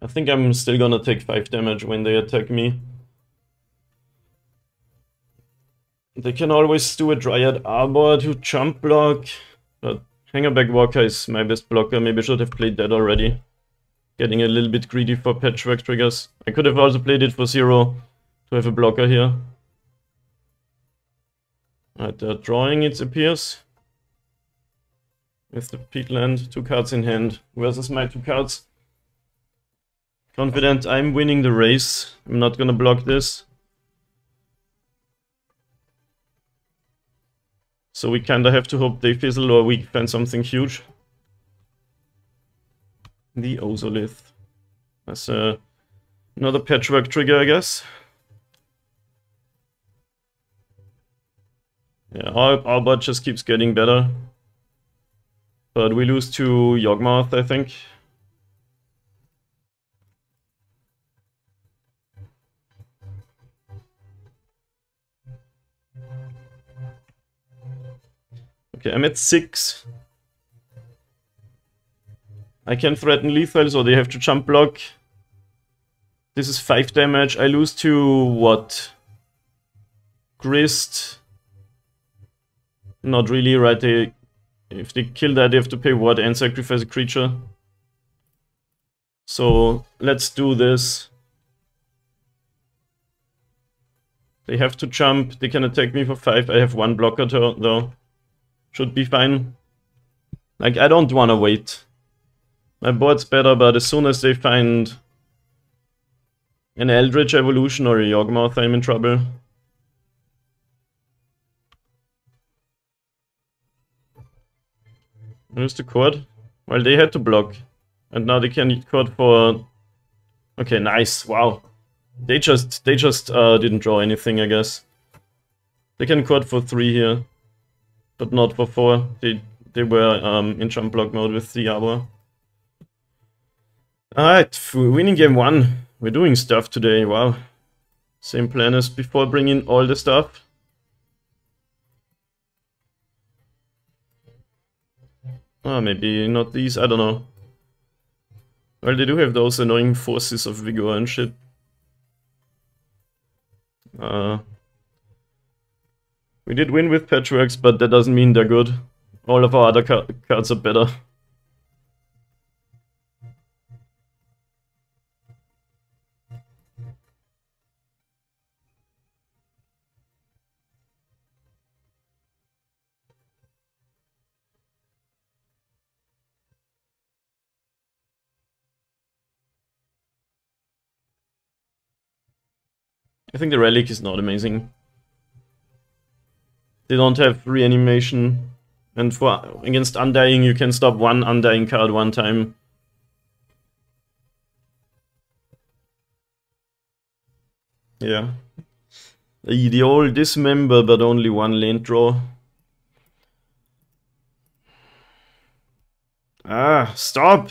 I think I'm still gonna take 5 damage when they attack me. They can always do a Dryad Arbor to jump block, but Hangerback Walker is my best blocker. Maybe I should have played that already. Getting a little bit greedy for patchwork triggers. I could have also played it for 0 to have a blocker here. Alright, they're drawing, it appears. With the peatland, 2 cards in hand versus my 2 cards. Confident I'm winning the race. I'm not gonna block this. So we kinda have to hope they fizzle or we find something huge. The Ozolith. That's another patchwork trigger, I guess. Yeah, our bot just keeps getting better. But we lose to Yawgmoth, I think. Okay, I'm at 6. I can threaten lethal, so they have to jump block. This is 5 damage. I lose to what? Grist. Not really, right? If they kill that, they have to pay what and sacrifice a creature. So let's do this. They have to jump. They can attack me for 5. I have 1 blocker though. Should be fine. Like, I don't want to wait. My board's better, but as soon as they find an Eldritch Evolution or a Yawgmoth, I'm in trouble. Where's the cord? Well, they had to block. And now they can cord for... Okay, nice. Wow. They just didn't draw anything, I guess. They can cord for 3 here. But not for 4. They were in jump block mode with the Arbor. Alright, winning game 1. We're doing stuff today, wow. Same plan as before, bring in all the stuff. Oh, maybe not these, I don't know. Well, they do have those annoying forces of vigor and shit. We did win with patchworks, but that doesn't mean they're good. All of our other cards are better. I think the relic is not amazing. They don't have reanimation, and for against Undying you can stop 1 Undying card 1 time. Yeah. The old dismember, but only 1 lane draw. Ah, stop!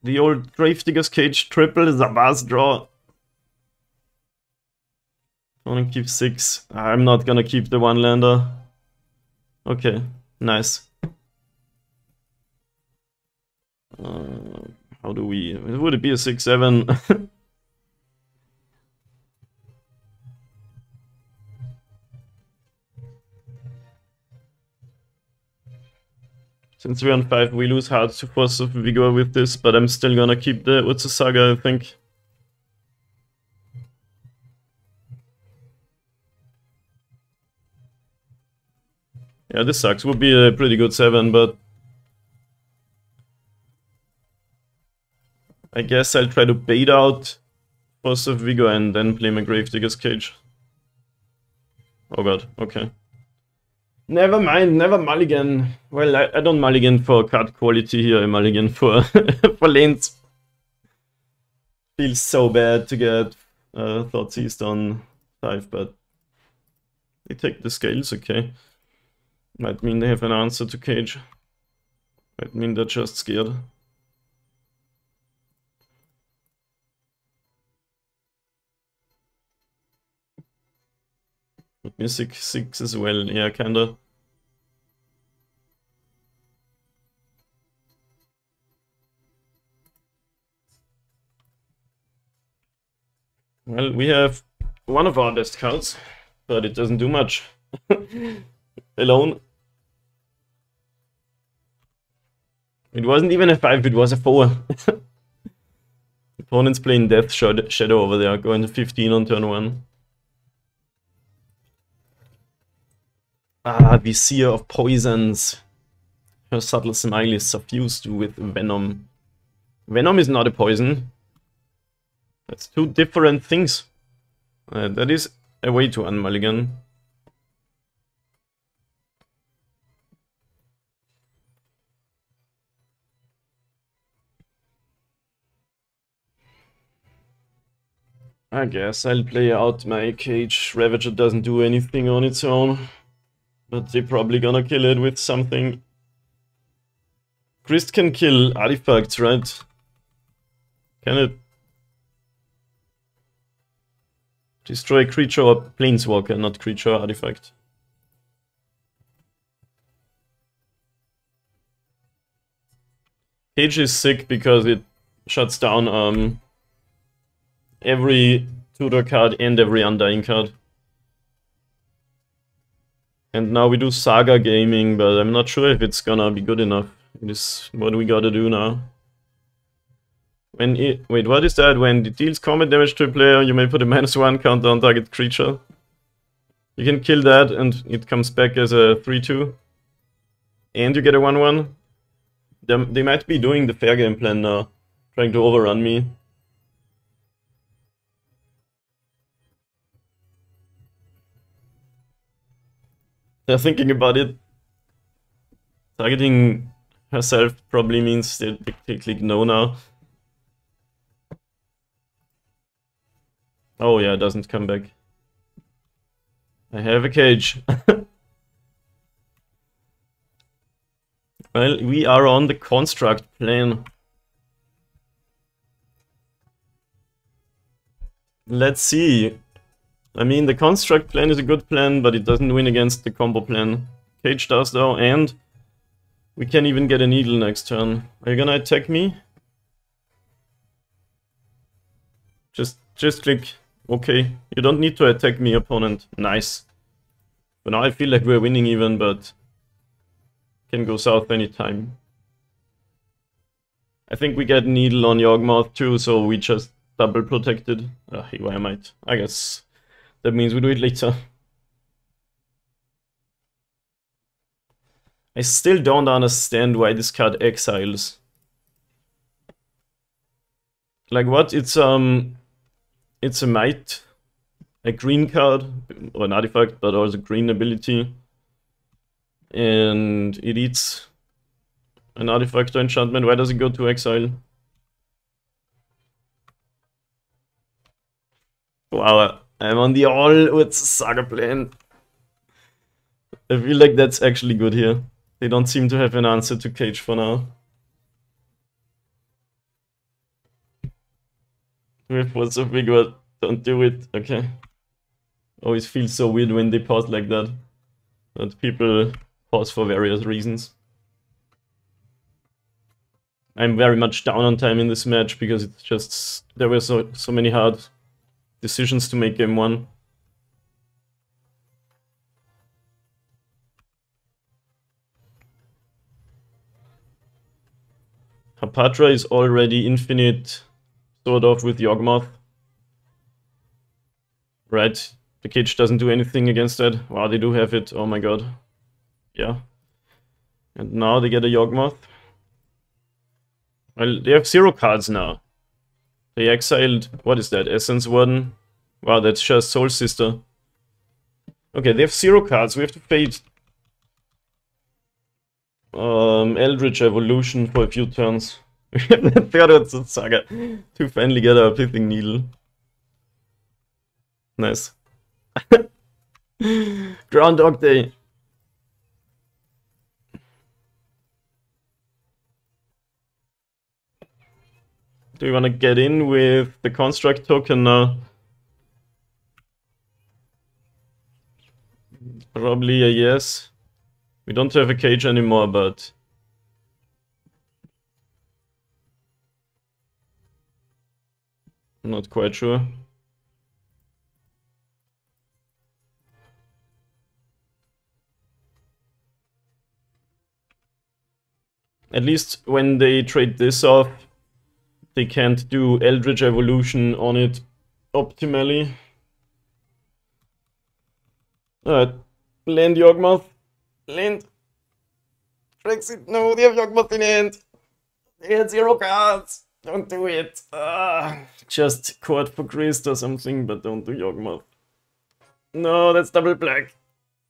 The old Gravedigger's Cage triple is a buzz draw. Wanna keep 6. I'm not gonna keep the 1-lander. Okay, nice. How do we... Would it be a 6-7? Since we're on 5, we lose Hearts to Force of Vigor with this, but I'm still gonna keep the Utsu Saga, I think. Yeah, this sucks. Would be a pretty good 7, but... I guess I'll try to bait out Force of Vigor and then play my Gravedigger's Cage. Oh god, okay. Never mind, never mulligan. Well, I don't mulligan for card quality here, I mulligan for, for lanes. Feels so bad to get Thoughtseize on 5, but... They take the scales, okay. Might mean they have an answer to Cage. Might mean they're just scared. Mythic 6 as well, yeah, kinda. Well, we have one of our best cards, but it doesn't do much. Alone. It wasn't even a 5, it was a 4. Opponent's playing Death Shadow over there, going to 15 on turn 1. Ah, Vizier of Poisons. Her subtle smile is suffused with venom. Venom is not a poison. That's 2 different things. That is a way to unmulligan. I guess I'll play out my Cage. Ravager doesn't do anything on its own. But they're probably gonna kill it with something. Grist can kill artifacts, right? Can it? Destroy creature or planeswalker, not creature or artifact. Cage is sick because it shuts down every tutor card and every Undying card. And now we do Saga Gaming, but I'm not sure if it's gonna be good enough. It is what we gotta do now. When it... Wait, what is that? When it deals combat damage to a player, you may put a -1 counter on target creature. You can kill that and it comes back as a 3-2. And you get a 1-1. They might be doing the fair game plan now. Trying to overrun me. They're thinking about it. Targeting herself probably means they click no now. Oh yeah, it doesn't come back. I have a Cage. Well, we are on the construct plane. Let's see. I mean, the construct plan is a good plan, but it doesn't win against the combo plan. Cage does though, and we can even get a needle next turn. Are you gonna attack me? Just click. Okay, you don't need to attack me, opponent. Nice. But now I feel like we're winning even, but can go south anytime. I think we get needle on Yawgmoth too, so we just double protected. Why am I? I guess that means we do it later. I still don't understand why this card exiles. Like what? It's a might, a green card, or an artifact, but also green ability. And it eats an artifact or enchantment. Why does it go to exile? Wow, I'm on the all with Saga plane. I feel like that's actually good here. They don't seem to have an answer to Cage for now. With what's a big word? Don't do it, okay. Always feels so weird when they pause like that. But people pause for various reasons. I'm very much down on time in this match because it's just there were so many hard decisions to make game 1. Hapatra is already infinite, sort of, with Yawgmoth. Right, the cage doesn't do anything against that. Wow, they do have it, oh my god. Yeah. And now they get a Yawgmoth. Well, they have 0 cards now. They exiled, what is that, Essence Warden? Wow, that's just Soul Sister. Okay, they have 0 cards, we have to fade Eldritch Evolution for a few turns. We have the third Saga to finally get our Pithing Needle. Nice. Groundhog Day. Do we want to get in with the Construct token now? Probably a yes. We don't have a cage anymore, but... I'm not quite sure. At least when they trade this off, they can't do Eldritch Evolution on it optimally. Alright, land Yawgmoth. Land. Brexit, no, they have Yawgmoth in hand. They had 0 cards. Don't do it. Just court for Grist or something, but don't do Yawgmoth. No, that's double black.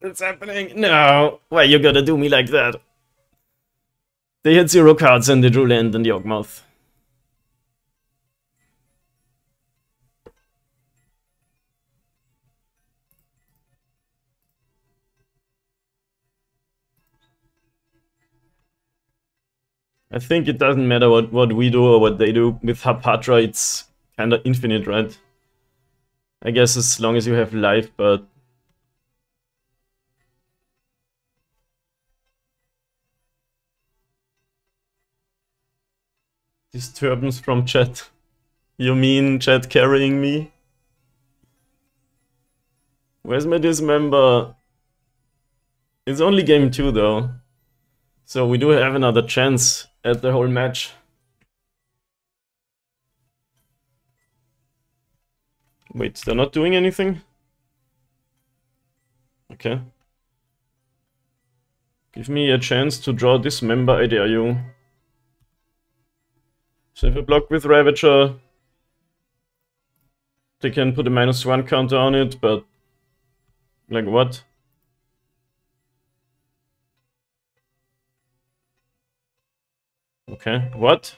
It's happening. No, why you gotta do me like that? They had 0 cards and they drew land and Yawgmoth. I think it doesn't matter what we do or what they do. With Hapatra, it's kinda infinite, right? I guess as long as you have life, but... Disturbance from chat. You mean chat carrying me? Where's my dismember? It's only game 2 though. So we do have another chance at the whole match. Wait, they're not doing anything? Okay. Give me a chance to draw Dismember, I dare you. So if I block with Ravager, they can put a -1 counter on it, but... like what? Okay, what?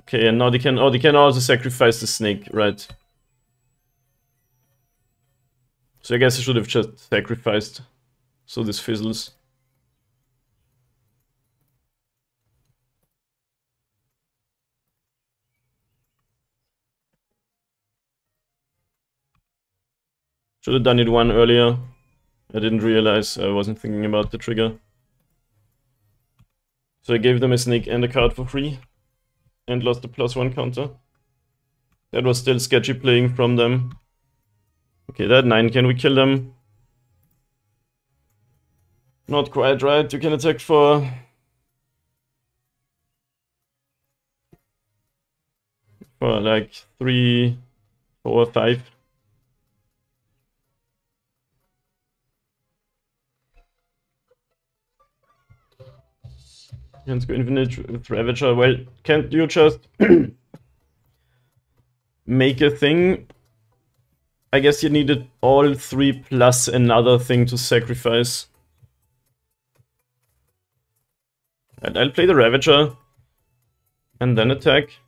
Okay, and now they can also sacrifice the snake, right? So I guess I should have just sacrificed, so this fizzles. Should have done it one earlier. I didn't realize I wasn't thinking about the trigger. So I gave them a snake and a card for free. And lost the +1 counter. That was still sketchy playing from them. Okay, that 9, can we kill them? Not quite right, you can attack for... for like 3, 4, 5. Can't go infinite with Ravager. Well, can't you just make a thing? I guess you needed all 3 plus another thing to sacrifice. And I'll play the Ravager and then attack.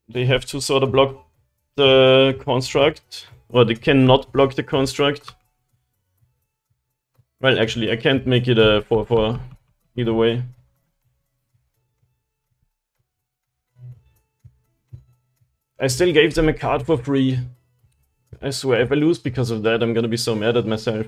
They have to sort of block the construct. Or they cannot block the construct. Well, actually, I can't make it a 4/4 either way. I still gave them a card for free. I swear, if I lose because of that, I'm gonna be so mad at myself.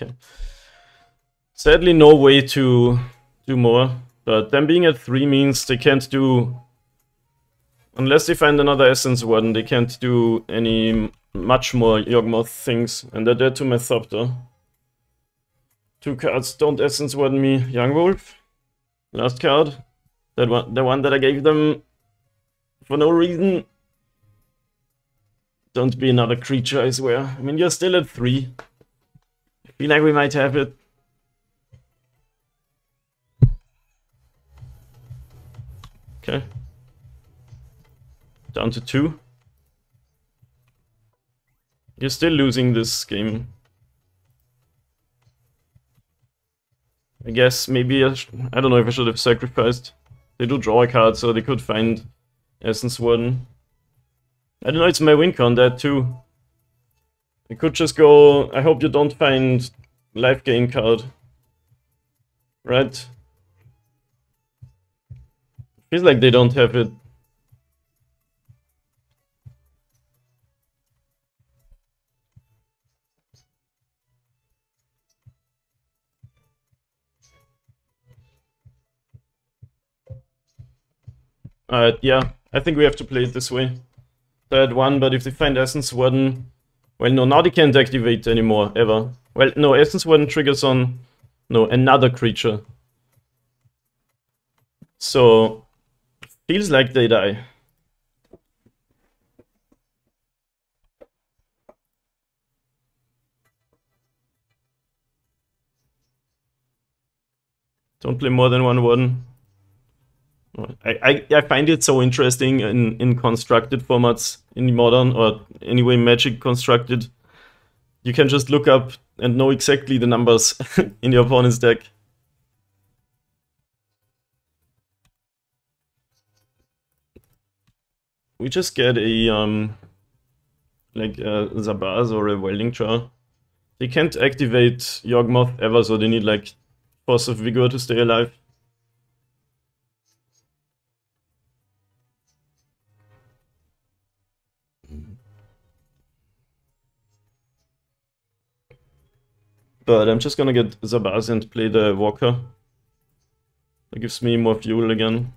Okay. Sadly, no way to do more, but them being at 3 means they can't do... Unless they find another Essence Warden, they can't do any much more Yawgmoth things, and they're dead to my Thopter. 2 cards, don't Essence Warden me. Yawgmoth. Last card. That one, the one that I gave them for no reason. Don't be another creature, I swear. I mean, you're still at 3. I feel like we might have it. Okay. Down to 2. You're still losing this game. I guess maybe I don't know if I should have sacrificed. They do draw a card, so they could find Essence Warden. I don't know, it's my win con that too. I could just go, I hope you don't find life gain card. Right? Feels like they don't have it. Yeah, I think we have to play it this way. They had 1, but if they find Essence Warden... Well, no, now they can't activate anymore, ever. Well, no, Essence Warden triggers on... No, another creature. So... Feels like they die. Don't play more than 1 Warden. I find it so interesting in constructed formats in Modern, or anyway Magic constructed. You can just look up and know exactly the numbers in your opponent's deck. We just get a like a Zabaz or a Welding Jar. They can't activate Yawgmoth ever, so they need like Force of Vigor to stay alive. But I'm just gonna get Zabaz and play the Walker. That gives me more fuel again.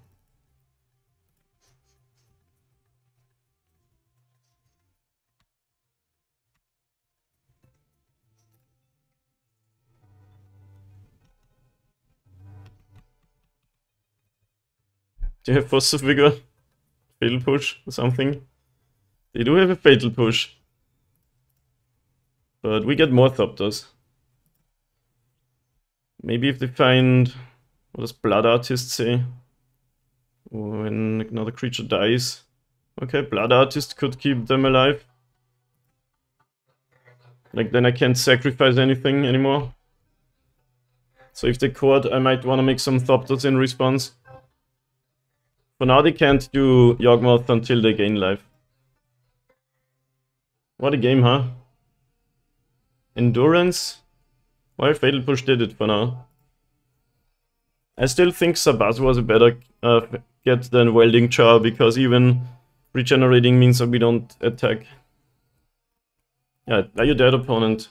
Do you have Force of Vigor? Fatal Push or something? They do have a Fatal Push. But we get more Thopters. Maybe if they find... What does Blood Artist say? When another creature dies. Okay, Blood Artist could keep them alive. Like, then I can't sacrifice anything anymore. So if they court, I might want to make some Thopters in response. For now, they can't do Yawgmoth until they gain life. What a game, huh? Endurance? Well, Fatal Push did it for now. I still think Zabaz was a better get than Welding Jar, because even regenerating means that we don't attack. Yeah, are you dead, opponent?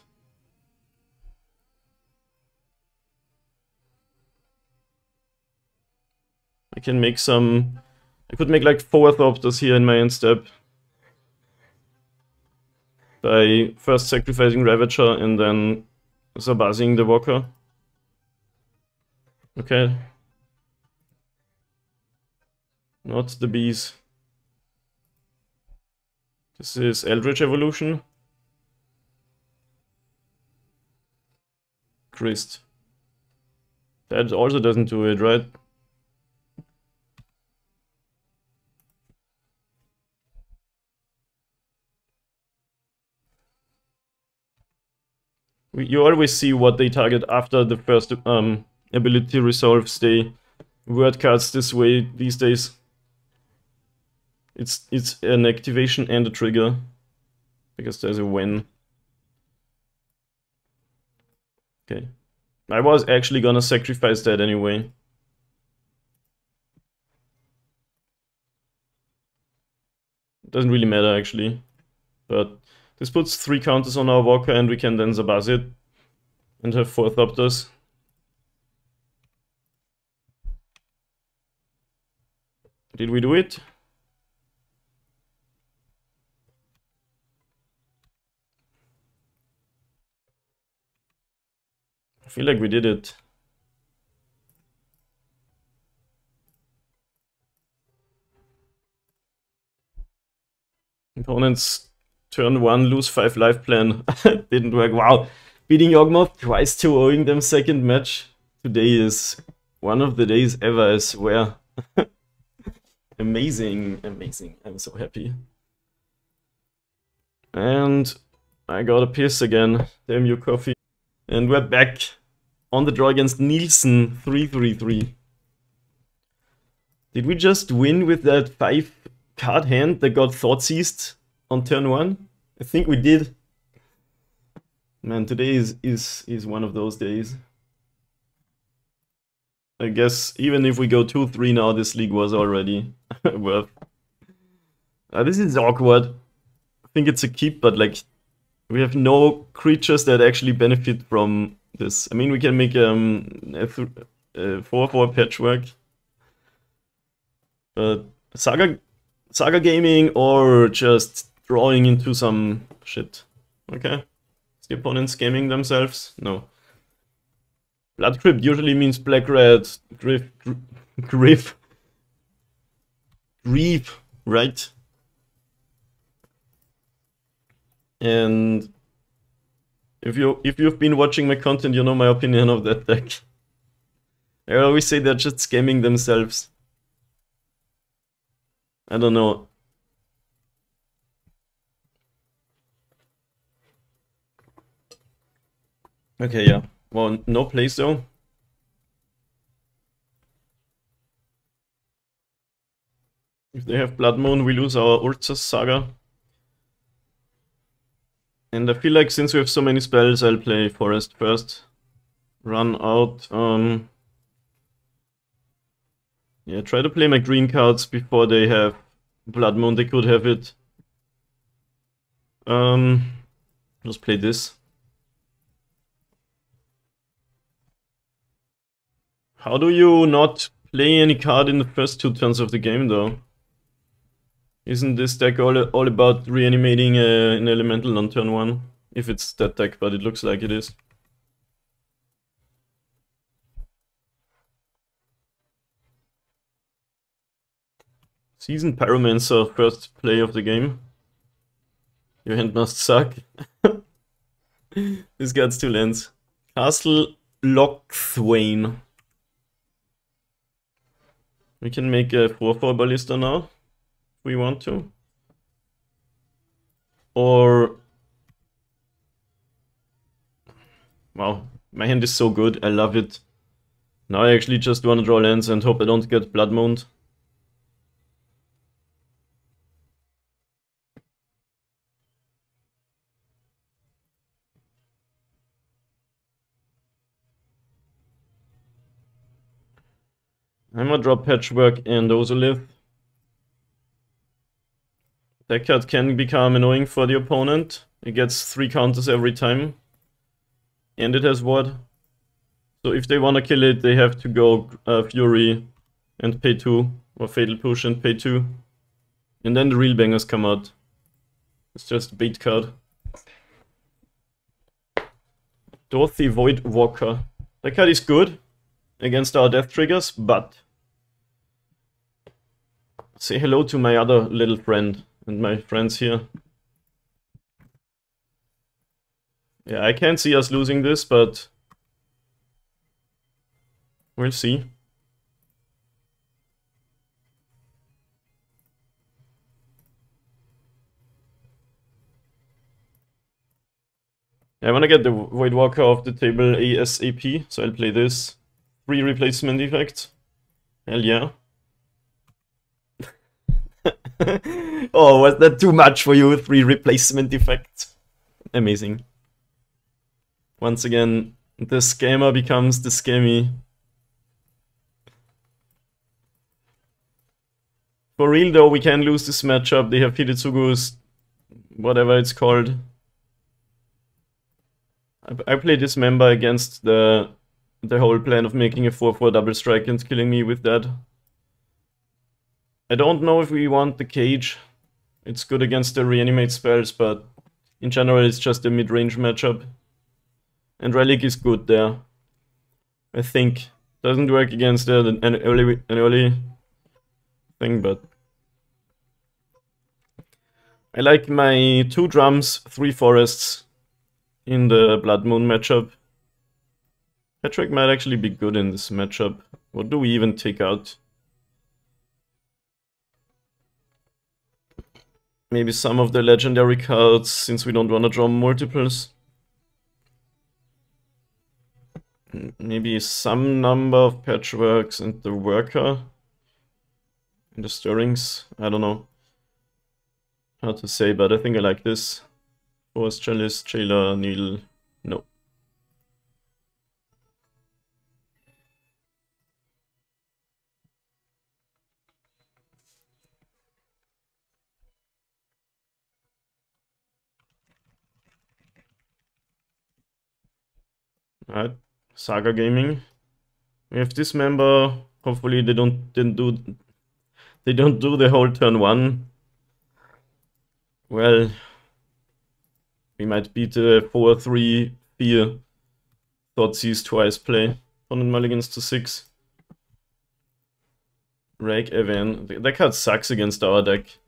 I can make some... I could make like 4 Thopters here in my end step. By first sacrificing Ravager and then Zabazing the Walker. Okay. Not the bees. This is Eldritch Evolution. Christ. That also doesn't do it, right? You always see what they target after the first ability resolves. They word cards this way these days. It's an activation and a trigger, because there's a when. Okay. I was actually gonna sacrifice that anyway. It doesn't really matter actually. But this puts 3 counters on our Walker and we can then Zabaz it and have 4 Thopters. Did we do it? I feel like we did it. Opponents turn 1, lose 5 life plan. Didn't work. Wow. Beating Yawgmoth twice to owing them second match. Today is one of the days ever, I swear. Amazing, amazing. I'm so happy. And I got a piss again. Damn you, coffee. And we're back on the draw against Nielsen, 3-3-3. Did we just win with that 5 card hand that got Thought Seized on turn 1? I think we did. Man, today is one of those days. I guess even if we go 2-3 now, this league was already worth. This is awkward. I think it's a keep, but like we have no creatures that actually benefit from this. I mean, we can make a 4-4 patchwork, but Saga gaming or just drawing into some shit. Okay. Is the opponent scamming themselves? No. Blood Crypt usually means black red, grief, right? And if you've been watching my content, you know my opinion of that deck. I always say they're just scamming themselves. I don't know. Okay, yeah. Well, no plays though. If they have Blood Moon, we lose our Urza's Saga. And I feel like since we have so many spells, I'll play Forest first. Run out. Yeah, try to play my green cards before they have Blood Moon. They could have it. Just play this. How do you not play any card in the first 2 turns of the game, though? Isn't this deck all about reanimating an elemental on turn 1? If it's that deck, but it looks like it is. Seasoned Pyromancer, first play of the game. Your hand must suck. This gets 2 lands. Castle Lochthwain. We can make a 4-4 Ballista now, if we want to. Or... Wow, my hand is so good, I love it. Now I actually just want to draw lands and hope I don't get Blood Mooned. I'm gonna drop Patchwork and Ozolith. That card can become annoying for the opponent. It gets 3 counters every time. And it has Ward. So if they wanna kill it, they have to go Fury and pay 2. Or Fatal Push and pay 2. And then the real bangers come out. It's just a bait card. Dorothy Void Walker. That card is good against our death triggers, but say hello to my other little friend and my friends here. Yeah, I can't see us losing this, but we'll see. I want to get the Void Walker off the table ASAP, so I'll play this. 3 replacement effects. Hell yeah. Oh, was that too much for you? 3 replacement effects. Amazing. Once again, The scammer becomes the scammy. For real though, we can lose this matchup. They have Hidetsugu's whatever it's called. I played this member against the whole plan of making a 4/4 double strike and killing me with that. I don't know if we want the cage. It's good against the reanimate spells, but in general it's just a mid-range matchup. And Relic is good there. I think. Doesn't work against an early thing, but I like my 2 drums, 3 forests in the Blood Moon matchup. Patrick might actually be good in this matchup. What do we even take out? Maybe some of the legendary cards, since we don't want to draw multiples. Maybe some number of patchworks and the worker. And the stirrings. I don't know how to say, but I think I like this. Forest Chalice, Jailer, Needle. No. Alright, Saga Gaming. We have this member. Hopefully they don't do the whole turn 1. Well, we might beat the 4-3 fear. Thoughtseize twice play. 100 mulligans to 6. Rag Evan. That card sucks against our deck.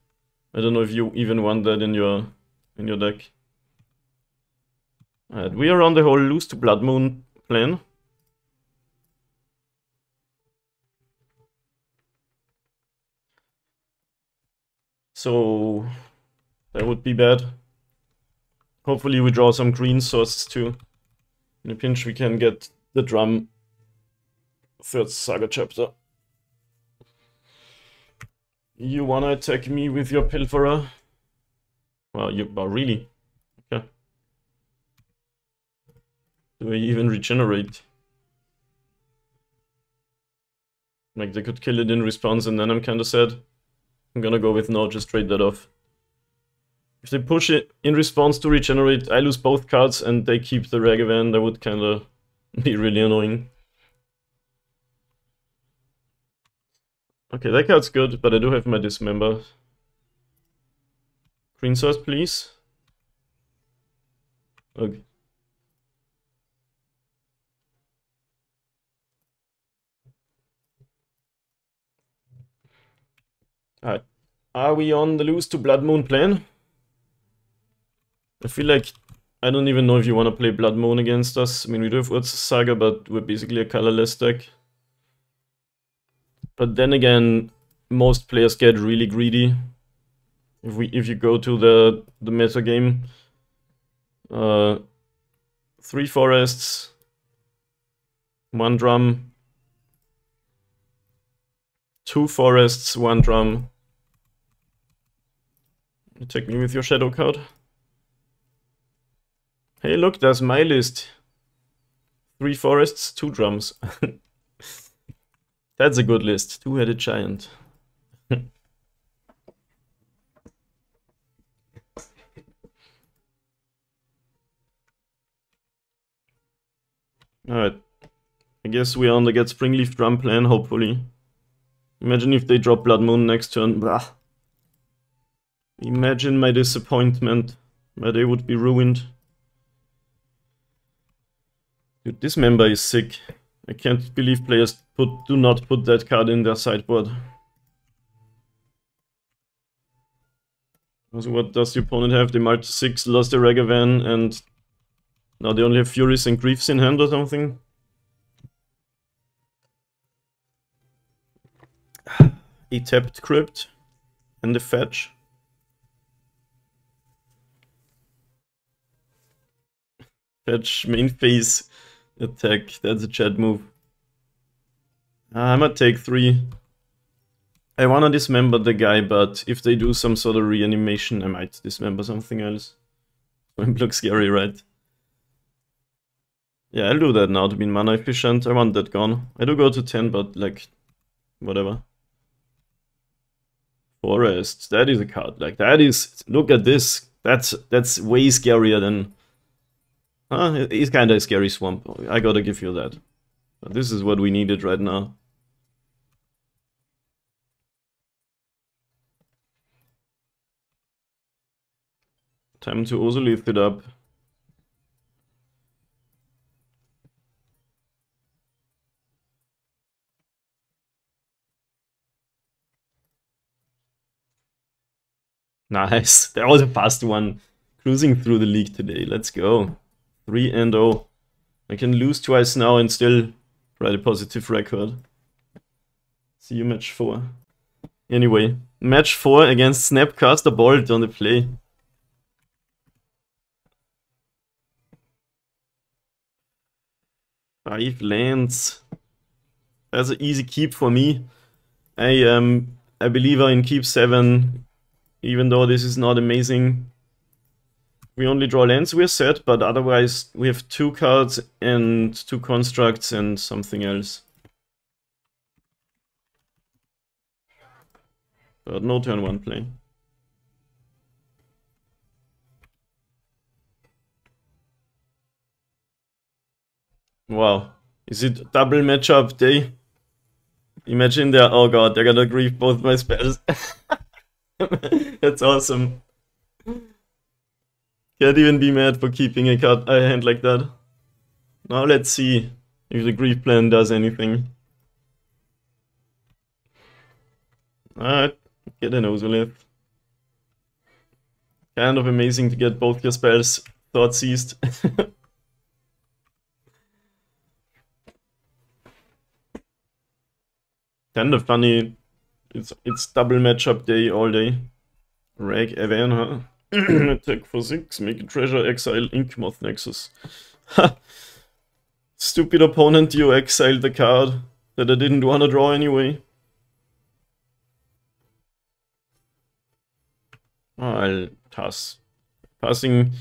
I don't know if you even want that in your deck. Alright, we are on the whole lose to Blood Moon plan. So that would be bad. Hopefully we draw some green sources too. In a pinch we can get the drum 3rd Saga chapter. You wanna attack me with your Pilferer? Well, really? Okay. Do I even regenerate? Like, they could kill it in response and then I'm kinda sad. I'm gonna go with no, just trade that off. If they push it in response to regenerate, I lose both cards and they keep the Ragavan, that would kinda be really annoying. Okay, that card's good, but I do have my Dismember. Green source, please. Okay. Alright. Are we on the lose to Blood Moon plan? I feel like I don't even know if you want to play Blood Moon against us. I mean, we do have Urza Saga, but we're basically a colorless deck. But then again, most players get really greedy. If you go to the meta game, 3 forests, 1 drum, 2 forests, 1 drum. Attack me with your shadow card. Hey, look, there's my list. 3 forests, 2 drums. That's a good list. 2-headed giant. Alright. I guess we are on the Get Springleaf Drum plan, hopefully. Imagine if they drop Blood Moon next turn. Blah. Imagine my disappointment. My day would be ruined. Dude, this member is sick. I can't believe players do not put that card in their sideboard. Also, what does the opponent have? They marked 6, lost the Ragavan, and now they only have Furies and Griefs in hand or something. A tapped Crypt and the Fetch. Fetch main phase attack, that's a chat move. I might take 3. I wanna dismember the guy, but if they do some sort of reanimation, I might dismember something else. It looks scary, right? Yeah, I'll do that now to be mana efficient. I want that gone. I do go to 10, but like, whatever. Forest, that is a card. Like, that is, look at this. That's way scarier than... He's kinda a scary swamp. I gotta give you that. But this is what we needed right now. Time to also lift it up. Nice. That was a fast one. Cruising through the league today. Let's go. 3-0. I can lose twice now and still write a positive record. See you match 4. Anyway, match 4 against Snapcaster Bolt on the play. Five lands. That's an easy keep for me. I believe in keep 7, even though this is not amazing. We only draw lands, we're set, but otherwise we have 2 cards and 2 constructs and something else. But no turn 1 play. Wow. Is it double matchup day? Imagine they're... Oh god, they're gonna grief both my spells. That's awesome. Can't even be mad for keeping a hand like that. Now let's see if the grief plan does anything. Alright, get an Ozolith. Kind of amazing to get both your spells thought seized. Kind of funny. It's double matchup day all day. Rag Evan, huh? Attack for 6, make a treasure, exile Yawgmoth Nexus. Ha! Stupid opponent, you exiled the card that I didn't want to draw anyway. I'll pass. Passing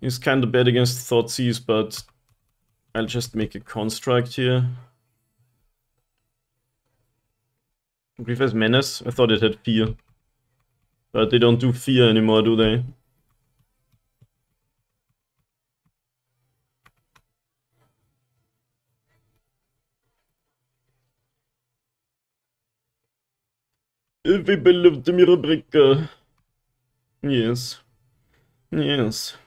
is kind of bad against Thoughtseize, but I'll just make a construct here. Grief has Menace? I thought it had Fear. But they don't do Fear anymore, do they? We believe the mirror breaker. Yes. Yes.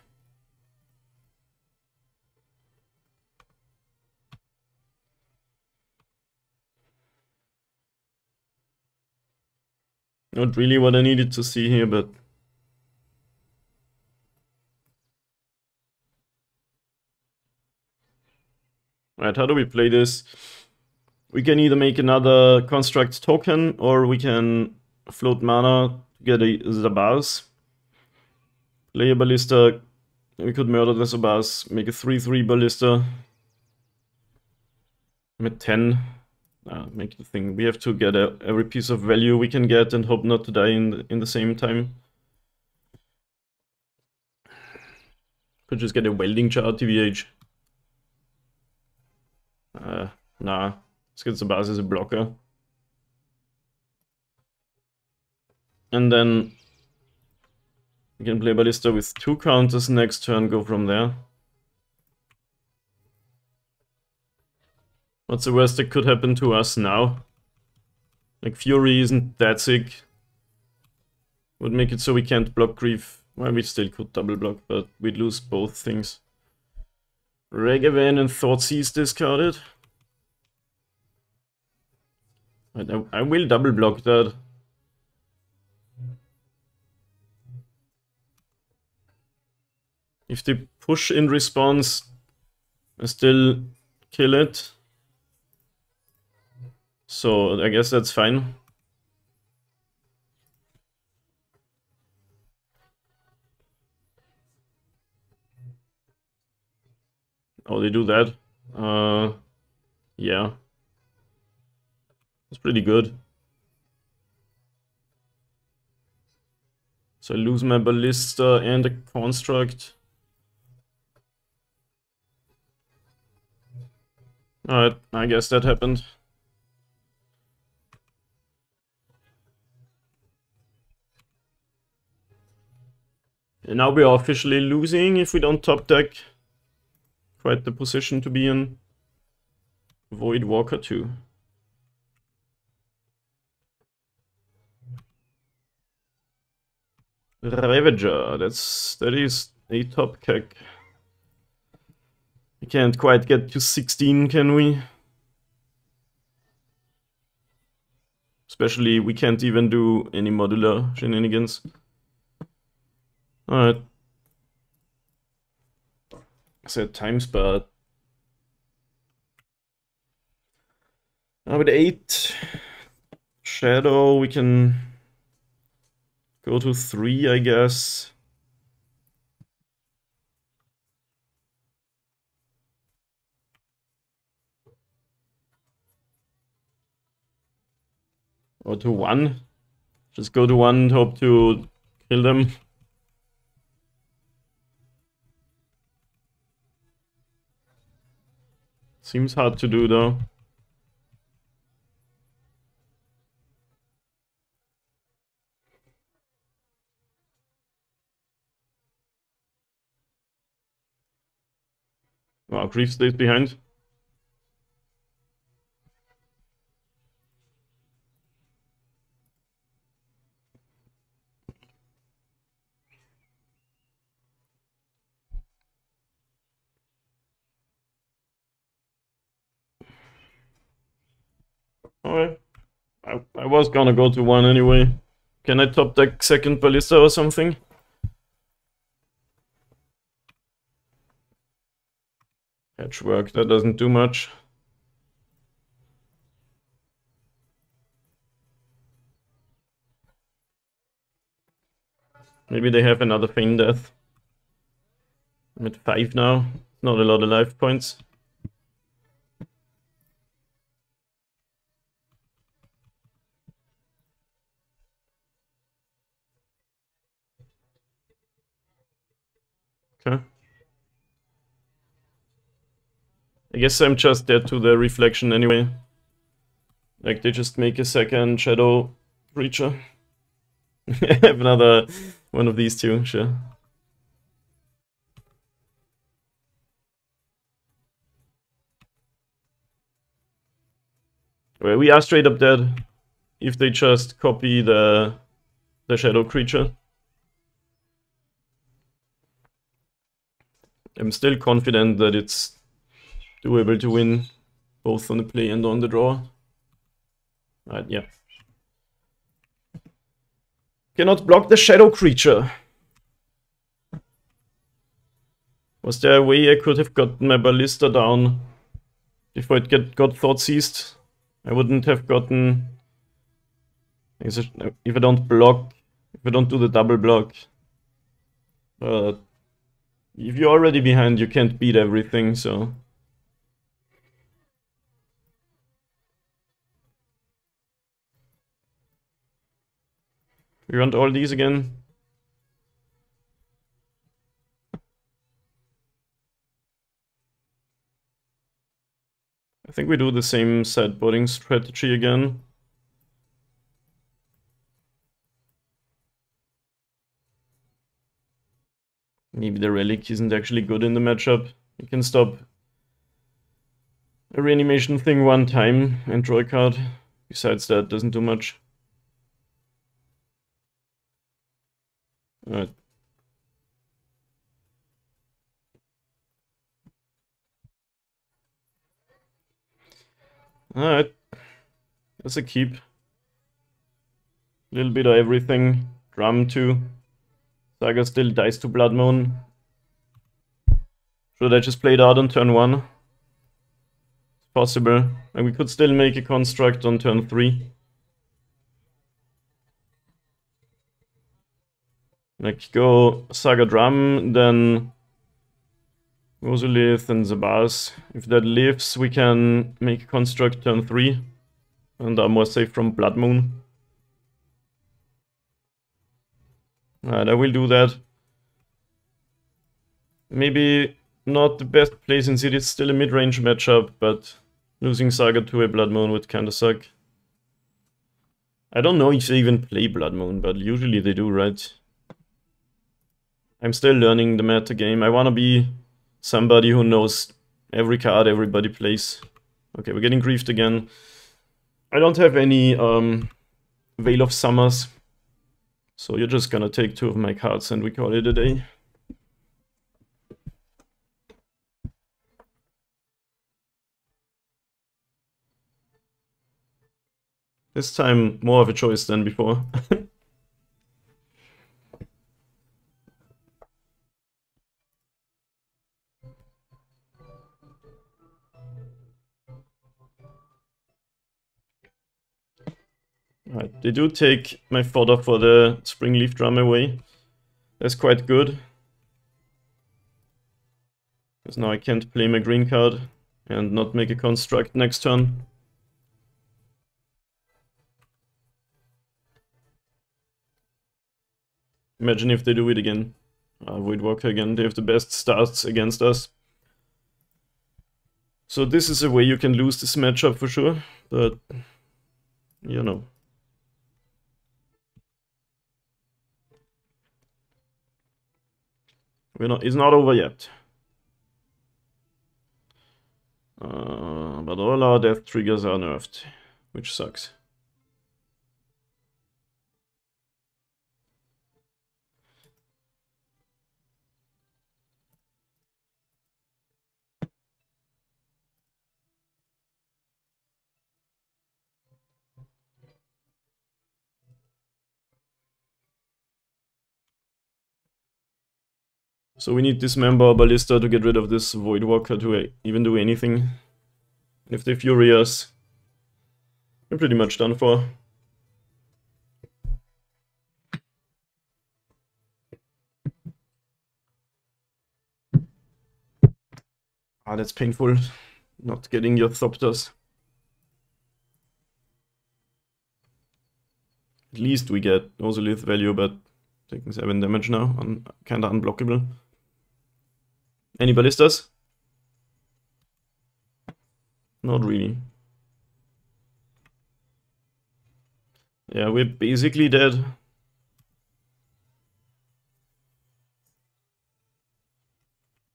Not really what I needed to see here, but... Right, how do we play this? We can either make another construct token, or we can float mana to get a Zabaz. Play a Ballista. We could murder the Zabaz, make a 3/3 Ballista. I'm at 10. Make the thing. We have to get every piece of value we can get and hope not to die in the same time. Could just get a welding chart, TVH. Nah. Let's get Zabaz as a blocker. And then we can play Ballista with 2 counters next turn, go from there. What's the worst that could happen to us now? Like, Fury isn't that sick. Would make it so we can't block Grief. Well, we still could double block, but we'd lose both things. Regavan and Thoughtseize discarded. I will double block that. If they push in response, I still kill it. So I guess that's fine. Oh, they do that? Yeah. That's pretty good. So I lose my Ballista and a construct. Alright, I guess that happened. And now we are officially losing if we don't top deck. Quite the position to be in. Void Walker 2. Ravager, that is a top kick. We can't quite get to 16, can we? Especially, we can't even do any modular shenanigans. Alright. Set time spot. Now with 8 Shadow, we can go to 3, I guess. Or to 1. Just go to 1 and hope to kill them. Seems hard to do though. Wow, Grief stays behind. Alright. I was gonna go to 1 anyway. Can I top deck second Ballista or something? Patchwork, that doesn't do much. Maybe they have another Feign Death. I'm at 5 now. Not a lot of life points. Okay. I guess I'm just dead to the reflection anyway. Like, they just make a second Shadow creature. I have another one of these two, sure. Well, we are straight up dead if they just copy the Shadow creature. I'm still confident that it's doable to win both on the play and on the draw. Right, yeah. Cannot block the Shadow creature. Was there a way I could have gotten my Ballista down before it got Thought Seized? I wouldn't have gotten... If I don't block, if I don't do the double block. If you're already behind, you can't beat everything, so... We want all these again. I think we do the same sideboarding strategy again. Maybe the Relic isn't actually good in the matchup. You can stop a reanimation thing one time and draw a card. Besides that, doesn't do much. Alright. Alright. That's a keep. Little bit of everything. Drum too. Saga still dies to Blood Moon. Should I just play it out on turn 1? It's possible. And we could still make a construct on turn 3. Like, go Saga Drum, then Mozulith and Zabaz. If that lives, we can make a construct turn 3. And are more safe from Blood Moon. Alright, I will do that. Maybe not the best place in City, it's still a mid-range matchup, but Losing Saga to a Blood Moon would kinda suck. I don't know if they even play Blood Moon, but usually they do, right? I'm still learning the meta game. I wanna be somebody who knows every card everybody plays. Okay, we're getting griefed again. I don't have any Veil of Summers, so you're just gonna take 2 of my cards and we call it a day. This time more of a choice than before. Right, they do take my fodder for the Springleaf Drum away. That's quite good. Because now I can't play my green card and not make a construct next turn. Imagine if they do it again. Voidwalker again, they have the best starts against us. So this is a way you can lose this matchup for sure, but you know. It's not over yet. But all our death triggers are nerfed, which sucks. So we need Dismember or Ballista to get rid of this Voidwalker to even do anything. And if they Furious, we're pretty much done for. Ah, that's painful. Not getting your Thopters. At least we get Nosylith value, but taking 7 damage now, kinda unblockable. Any Ballistas? Not really. Yeah, we're basically dead.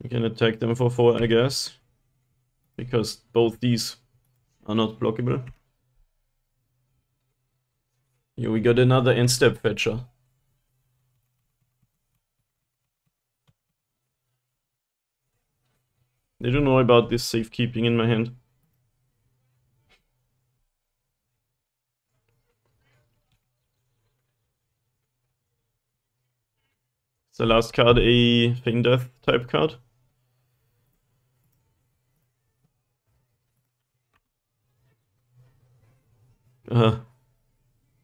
We can attack them for 4, I guess. Because both these are not blockable. Here we got another end-step fetcher. They don't know about this safekeeping in my hand. Is the last card a Feign Death type card?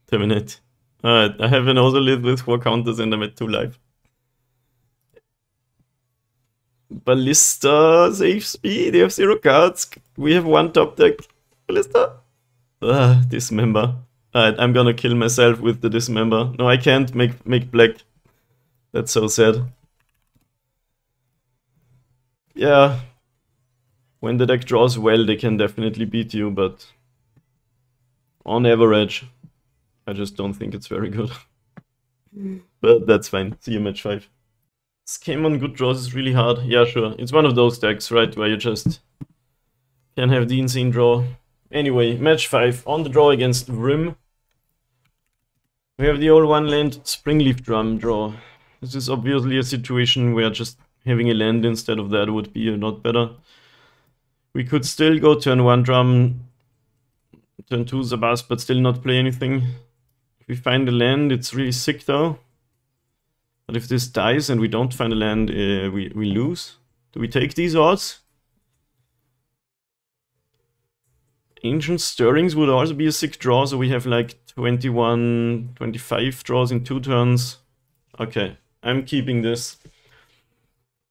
Terminate. Alright, I have an Nosylith with 4 counters and I'm at 2 life. Ballista saves me, they have 0 cards. We have 1 top deck. Ballista. Dismember. Alright, I'm gonna kill myself with the Dismember. No, I can't make black. That's so sad. Yeah. When the deck draws well, they can definitely beat you, but on average, I just don't think it's very good. But that's fine. See you match 5. This game on good draws is really hard. Yeah, sure. It's one of those decks, right, where you just can have the insane draw. Anyway, match 5. On the draw against Rim. We have the old 1-land Springleaf Drum draw. This is obviously a situation where just having a land instead of that would be a lot better. We could still go turn 1 Drum, turn 2 Zabas, but still not play anything. If we find a land, it's really sick though. But if this dies and we don't find a land, we lose. Do we take these odds? Ancient Stirrings would also be a sick draw, so we have like 21, 25 draws in 2 turns. Okay, I'm keeping this.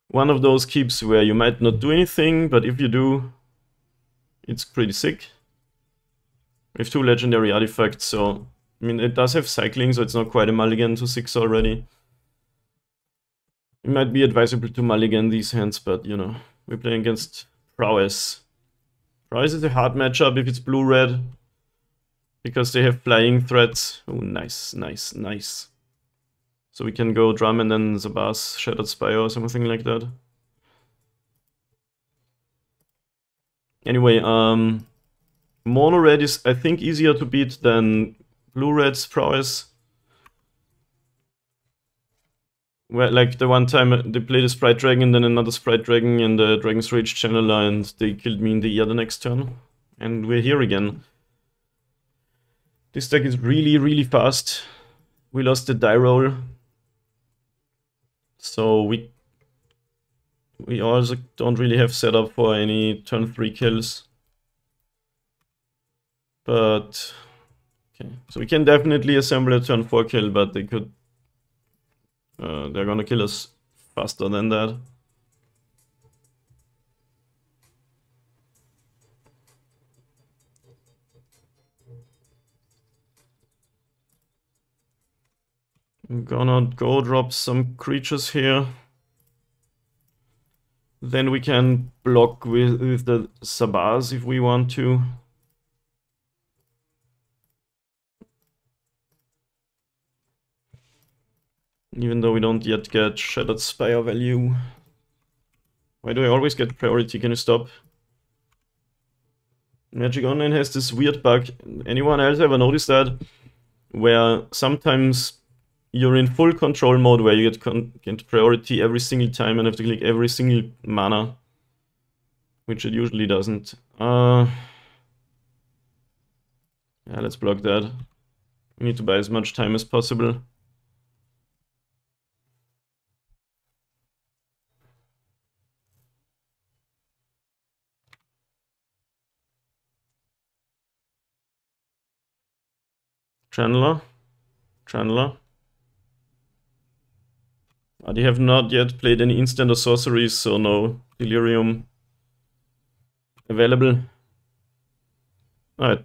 One of those keeps where you might not do anything, but if you do, it's pretty sick. We have 2 legendary artifacts, so I mean it does have cycling, so it's not quite a mulligan to 6 already. It might be advisable to mulligan these hands, but you know, we're playing against Prowess. Prowess is a hard matchup if it's blue-red, because they have flying threats. Oh, nice, nice, nice. So we can go Drum and then Zabaz, Shattered Spire or something like that. Anyway, mono-red is, I think, easier to beat than blue-red's Prowess. Well, like the one time they played a Sprite Dragon and then another Sprite Dragon and the Dragon's Rage Channeler and they killed me in the ear the next turn. And we're here again. This deck is really, really fast. We lost the die roll. So we also don't really have setup for any turn 3 kills. But okay, so we can definitely assemble a turn 4 kill, but they could they're gonna kill us faster than that. I'm gonna go drop some creatures here. Then we can block with the Zabaz if we want to. Even though we don't yet get Shattered Spire value. Why do I always get priority? Can you stop? Magic Online has this weird bug. Anyone else ever noticed that? Where sometimes you're in full control mode where you get priority every single time and have to click every single mana. Which it usually doesn't. Yeah, let's block that. We need to buy as much time as possible. Channeler. They have not yet played any instant or sorceries, so no Delirium available. Alright.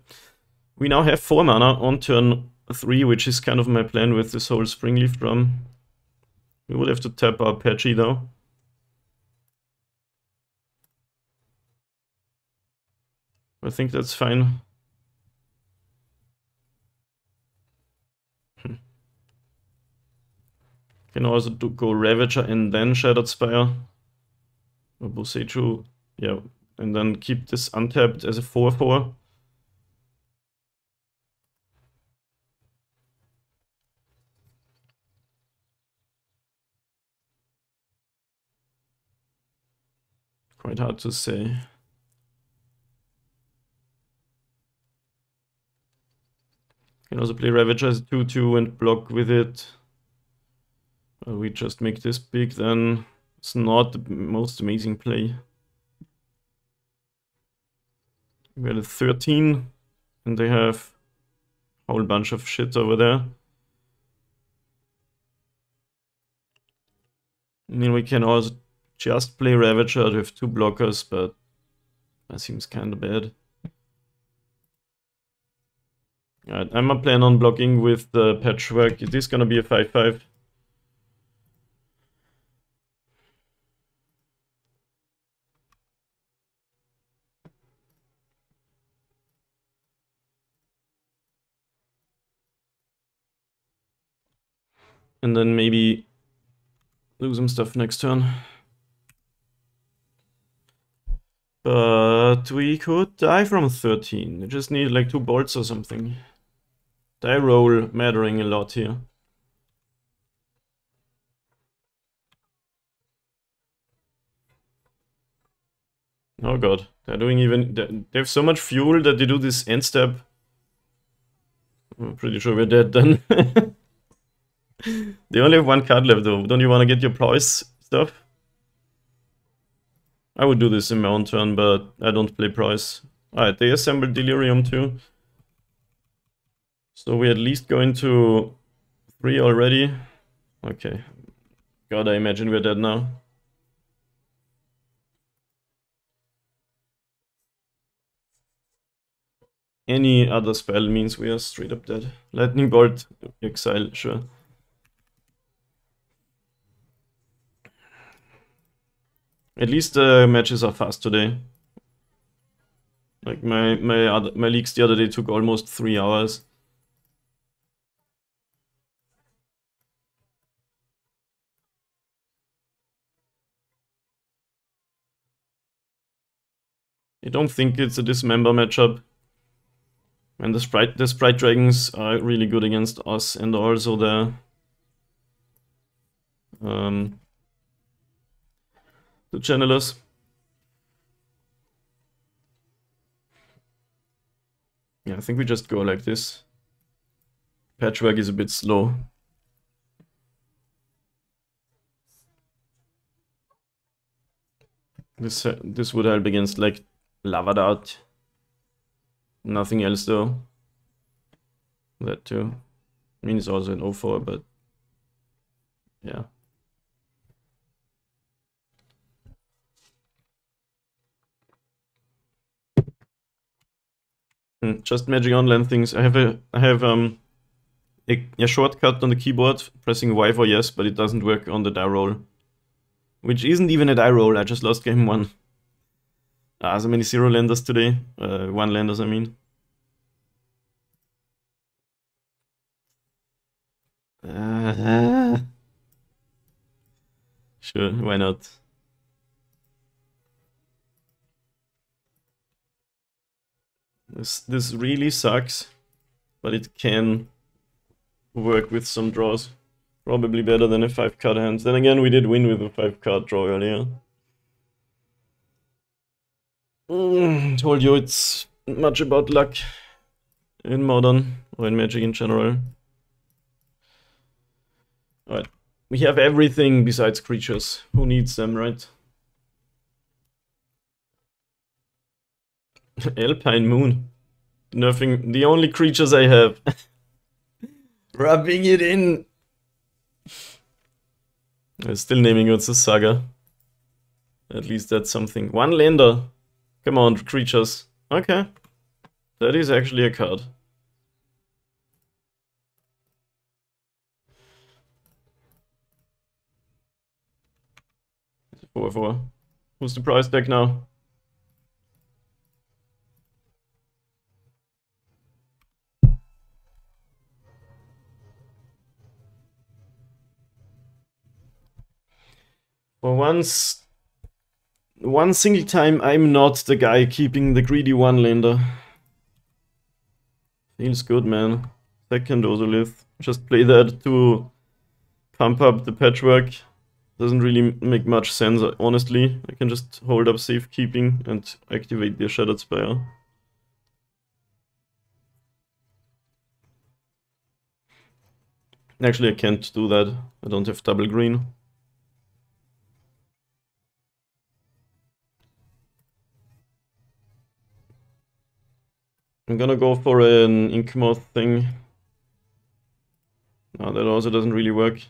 We now have 4 mana on turn 3, which is kind of my plan with this whole Springleaf Drum. We would have to tap our Patchy though. I think that's fine. Can also go Ravager and then Shattered Spire. Or Boseiju, yeah. And then keep this untapped as a 4/4. Quite hard to say. Can also play Ravager as a 2/2 and block with it. We just make this big, then it's not the most amazing play. We had a 13, and they have a whole bunch of shit over there. I mean, we can also just play Ravager to have 2 blockers, but that seems kind of bad. Alright, I'm a plan on blocking with the Patchwork. It is gonna be a 5/5. And then maybe do some stuff next turn. But we could die from 13. We just need like 2 bolts or something. Die roll mattering a lot here. Oh god, they're doing even... They have so much fuel that they do this end step. I'm pretty sure we're dead then. They only have 1 card left though. Don't you want to get your Prowess stuff? I would do this in my own turn, but I don't play Prowess. Alright, they assembled Delirium too. So we at least go into 3 already. Okay. God, I imagine we're dead now. Any other spell means we are straight up dead. Lightning Bolt, Exile, sure. At least the matches are fast today. Like my leaks the other day took almost 3 hours. I don't think it's a dismember matchup. And the sprite dragons are really good against us, and also the channelers. Yeah, I think we just go like this. Patchwork is a bit slow. This would help against like Lava Dart. Nothing else though. That too. I mean, it's also an 0-4, but yeah. Just magic online things. I have a shortcut on the keyboard, pressing Y for yes, but it doesn't work on the die roll. Which isn't even a die roll, I just lost game 1. So many 0 landers today. 1 landers, I mean. Sure, why not? This really sucks, but it can work with some draws. Probably better than a 5-card hand. Then again, we did win with a 5-card draw earlier. Told you it's much about luck in Modern, or in Magic in general. Alright, we have everything besides creatures. Who needs them, right? Alpine Moon. Nerfing the only creatures I have. Rubbing it in. I'm still naming it a Saga. At least that's something. 1 lander. Come on, creatures. Okay. That is actually a card. It's a 4/4. Who's the price deck now? For once, one single time, I'm not the guy keeping the greedy 1-lander. Feels good, man. Second Ozolith. Just play that to pump up the patchwork. Doesn't really make much sense, honestly. I can just hold up safekeeping and activate the Shattered Spire. Actually, I can't do that. I don't have double green. I'm gonna go for an Yawgmoth thing. No, that also doesn't really work.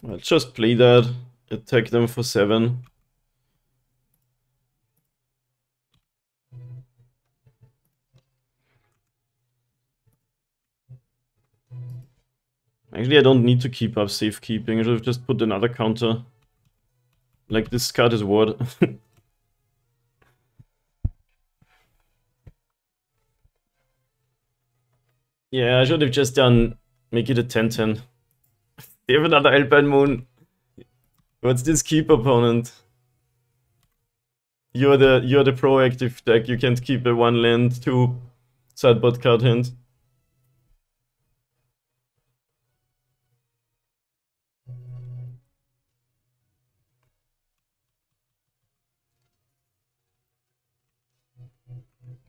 I'll just play that, attack them for 7. Actually, I don't need to keep up safekeeping. I should have just put another counter. Like, this card is ward. Yeah, I should have just done... Make it a 10-10. They have another Alpine Moon. What's this keep opponent? You're the proactive deck. You can't keep a 1-land 2 sideboard card hand.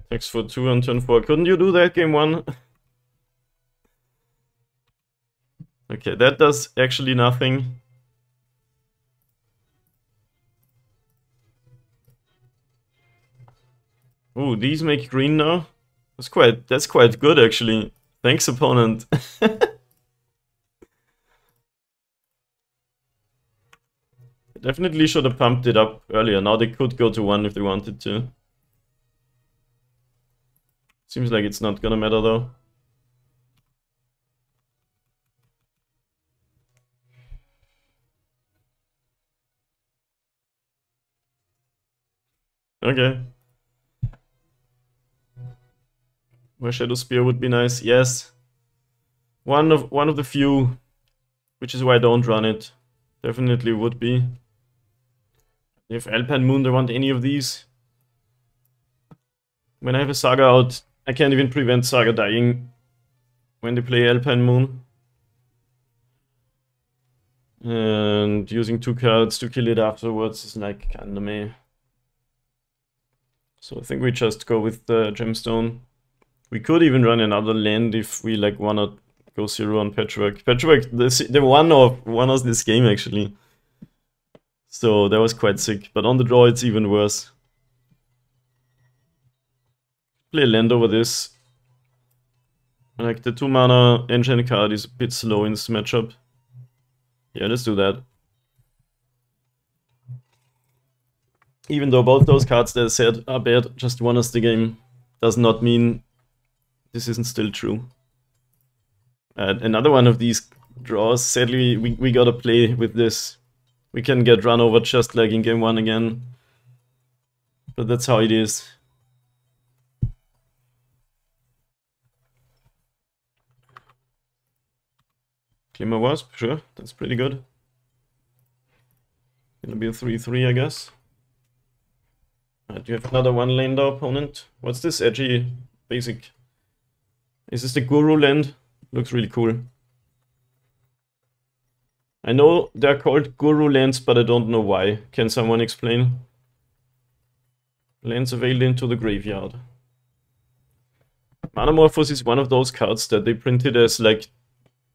Attacks for 2 on turn 4. Couldn't you do that game 1? Okay, that does actually nothing. Ooh, these make green now? That's quite good actually. Thanks, opponent. Definitely should have pumped it up earlier. Now they could go to 1 if they wanted to. Seems like it's not gonna matter though. Okay. My Shadow Spear would be nice, yes. One of the few, which is why I don't run it. Definitely would be. If Alpine Moon, don't want any of these. When I have a Saga out, I can't even prevent Saga dying when they play Alpine Moon. And using 2 cards to kill it afterwards is like kinda meh. So I think we just go with the Gemstone. We could even run another land if we like wanna go 0 on Patchwork. Patchwork, they won us this game actually. So that was quite sick. But on the draw it's even worse. Play a land over this. Like the 2 mana enchant card is a bit slow in this matchup. Yeah, let's do that. Even though both those cards that I said are bad, just won us the game, does not mean this isn't still true. Another one of these draws, sadly we gotta play with this. We can get run over just like in game 1 again. But that's how it is. Glimmer Wasp, sure, that's pretty good. Gonna be a 3-3, I guess. Do you have another 1-lander opponent? What's this edgy basic? Is this the Guru land? Looks really cool. I know they're called Guru lands, but I don't know why. Can someone explain? Lands availed into the graveyard. Manamorphose is one of those cards that they printed as like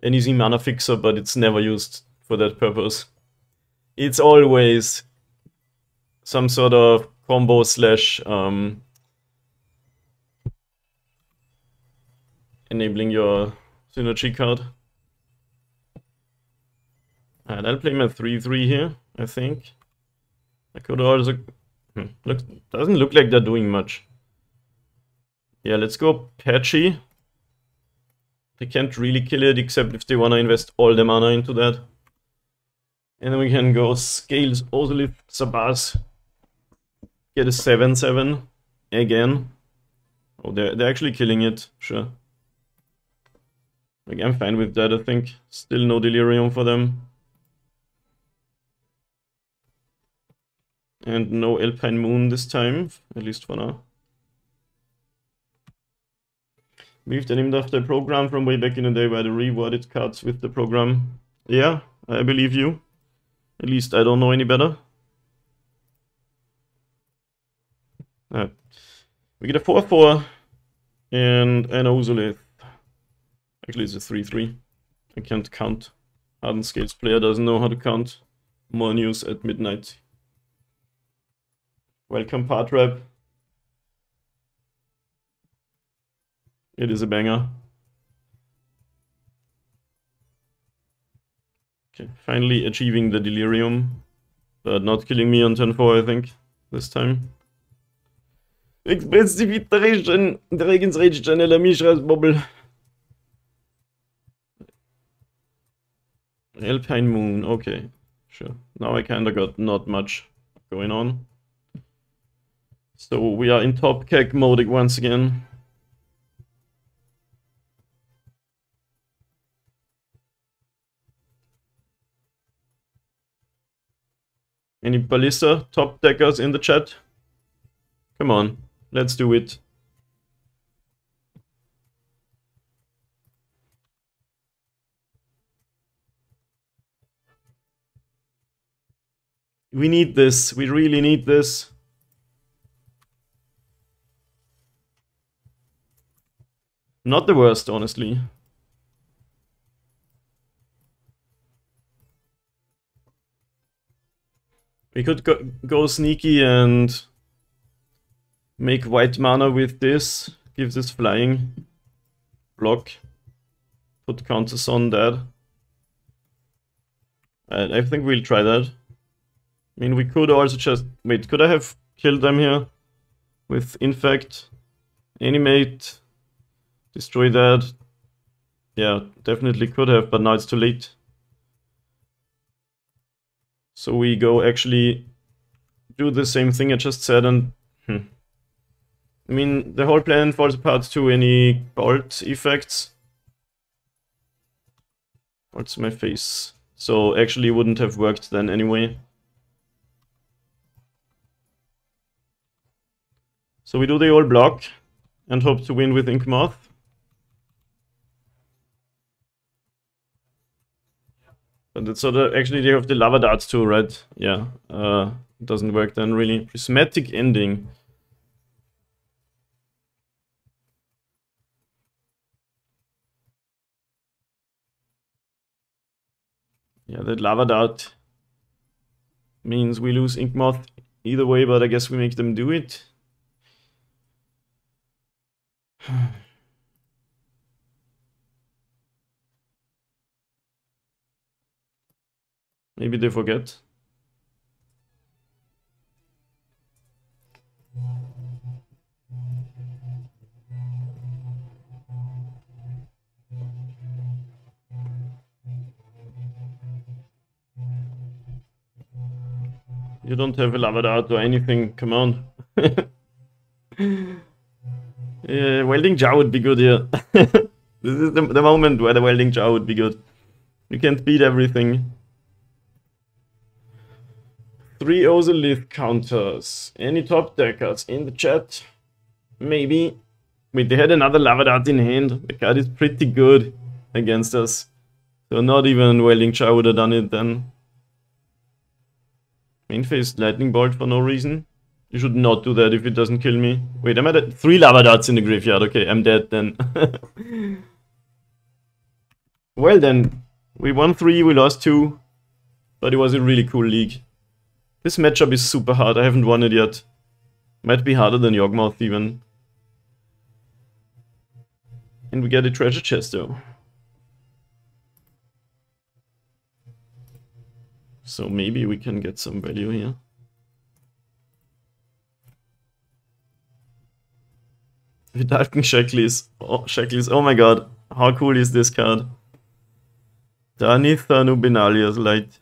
an easy mana fixer, but it's never used for that purpose. It's always some sort of combo slash enabling your synergy card. And I'll play my 3-3 here, I think. I could also... doesn't look like they're doing much. Yeah, let's go Patchy. They can't really kill it, except if they want to invest all the mana into that. And then we can go Scales, Ozolith, Sabaz. Get a 7-7 again. Oh, they're actually killing it, sure. Like, I'm fine with that, I think. Still no Delirium for them. And no Alpine Moon this time, at least for now. Believe the named after a program from way back in the day where they rewarded cards with the program. Yeah, I believe you. At least I don't know any better. We get a 4-4 and an Ozolith. Actually, it's a 3-3. I can't count. Hardened Scales player doesn't know how to count. More news at midnight. Welcome, Partrap. It is a banger. Okay, finally achieving the Delirium, but not killing me on turn 4, I think, this time. Expensive iteration, Dragon's Rage Channel, Mishra's Bubble. Alpine Moon, okay, sure. Now I kinda got not much going on. So we are in top keg mode once again. Any Ballista top deckers in the chat? Come on, let's do it. We need this, we really need this. Not the worst, honestly. We could go sneaky and make white mana with this. Give this flying. Block. Put counters on that. I think we'll try that. I mean, we could also just... Wait, could I have killed them here? With Infect. Animate. Destroy that. Yeah, definitely could have, but now it's too late. So we go actually do the same thing I just said and... I mean, the whole plan falls apart to any bolt effects. What's my face? So actually wouldn't have worked then anyway. So we do the old block and hope to win with Yawgmoth. But it's sort of, actually they have the lava darts too, right? Yeah, it doesn't work then really. Prismatic ending. Yeah, that lava dart means we lose Yawgmoth either way, but I guess we make them do it. Maybe they forget. You don't have a lava dart or anything, come on. Welding Jaw would be good here. This is the moment where the Welding Jaw would be good. You can't beat everything. 3 Ozolith counters. Any top deckers in the chat? Maybe. Wait, they had another lava dart in hand. The card is pretty good against us. So not even Welding Jaw would have done it then. Main phase lightning bolt for no reason. You should not do that if it doesn't kill me. Wait, I'm at 3 lava darts in the graveyard. Okay, I'm dead then. Well then, we won 3, we lost 2. But it was a really cool league. This matchup is super hard, I haven't won it yet. Might be harder than Yawgmoth even. And we get a treasure chest though. So maybe we can get some value here. Vidalken Shackleys. Oh, Shackleys. Oh my god. How cool is this card? Danitha Nubinalia's Light.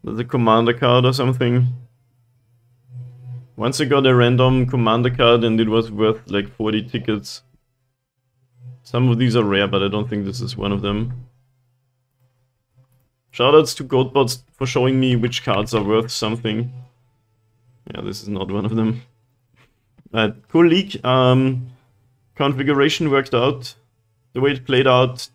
That's a commander card or something. Once I got a random commander card and it was worth like 40 tickets. Some of these are rare, but I don't think this is one of them. Shoutouts to Goatbots for showing me which cards are worth something. Yeah, this is not one of them. Cool league. Configuration worked out. The way it played out,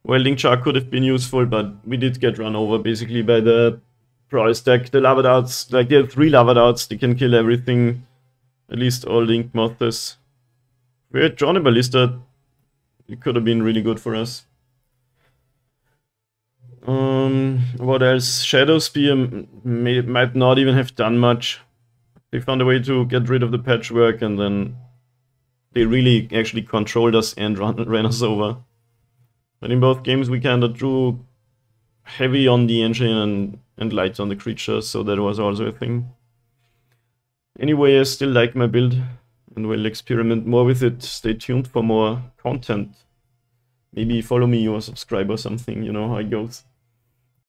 Welding Jaw could have been useful, but we did get run over basically by the Prowess deck. The lava darts, like they have 3 lava darts, they can kill everything. At least all the Yawgmoths. If we had drawn a Ballista, it could have been really good for us. What else? Shadow Spear might not even have done much. They found a way to get rid of the patchwork and then they really actually controlled us and ran us over. But in both games we kinda drew heavy on the engine and light on the creatures, so that was also a thing. Anyway, I still like my build and will experiment more with it. Stay tuned for more content. Maybe follow me or subscribe or something, you know how it goes.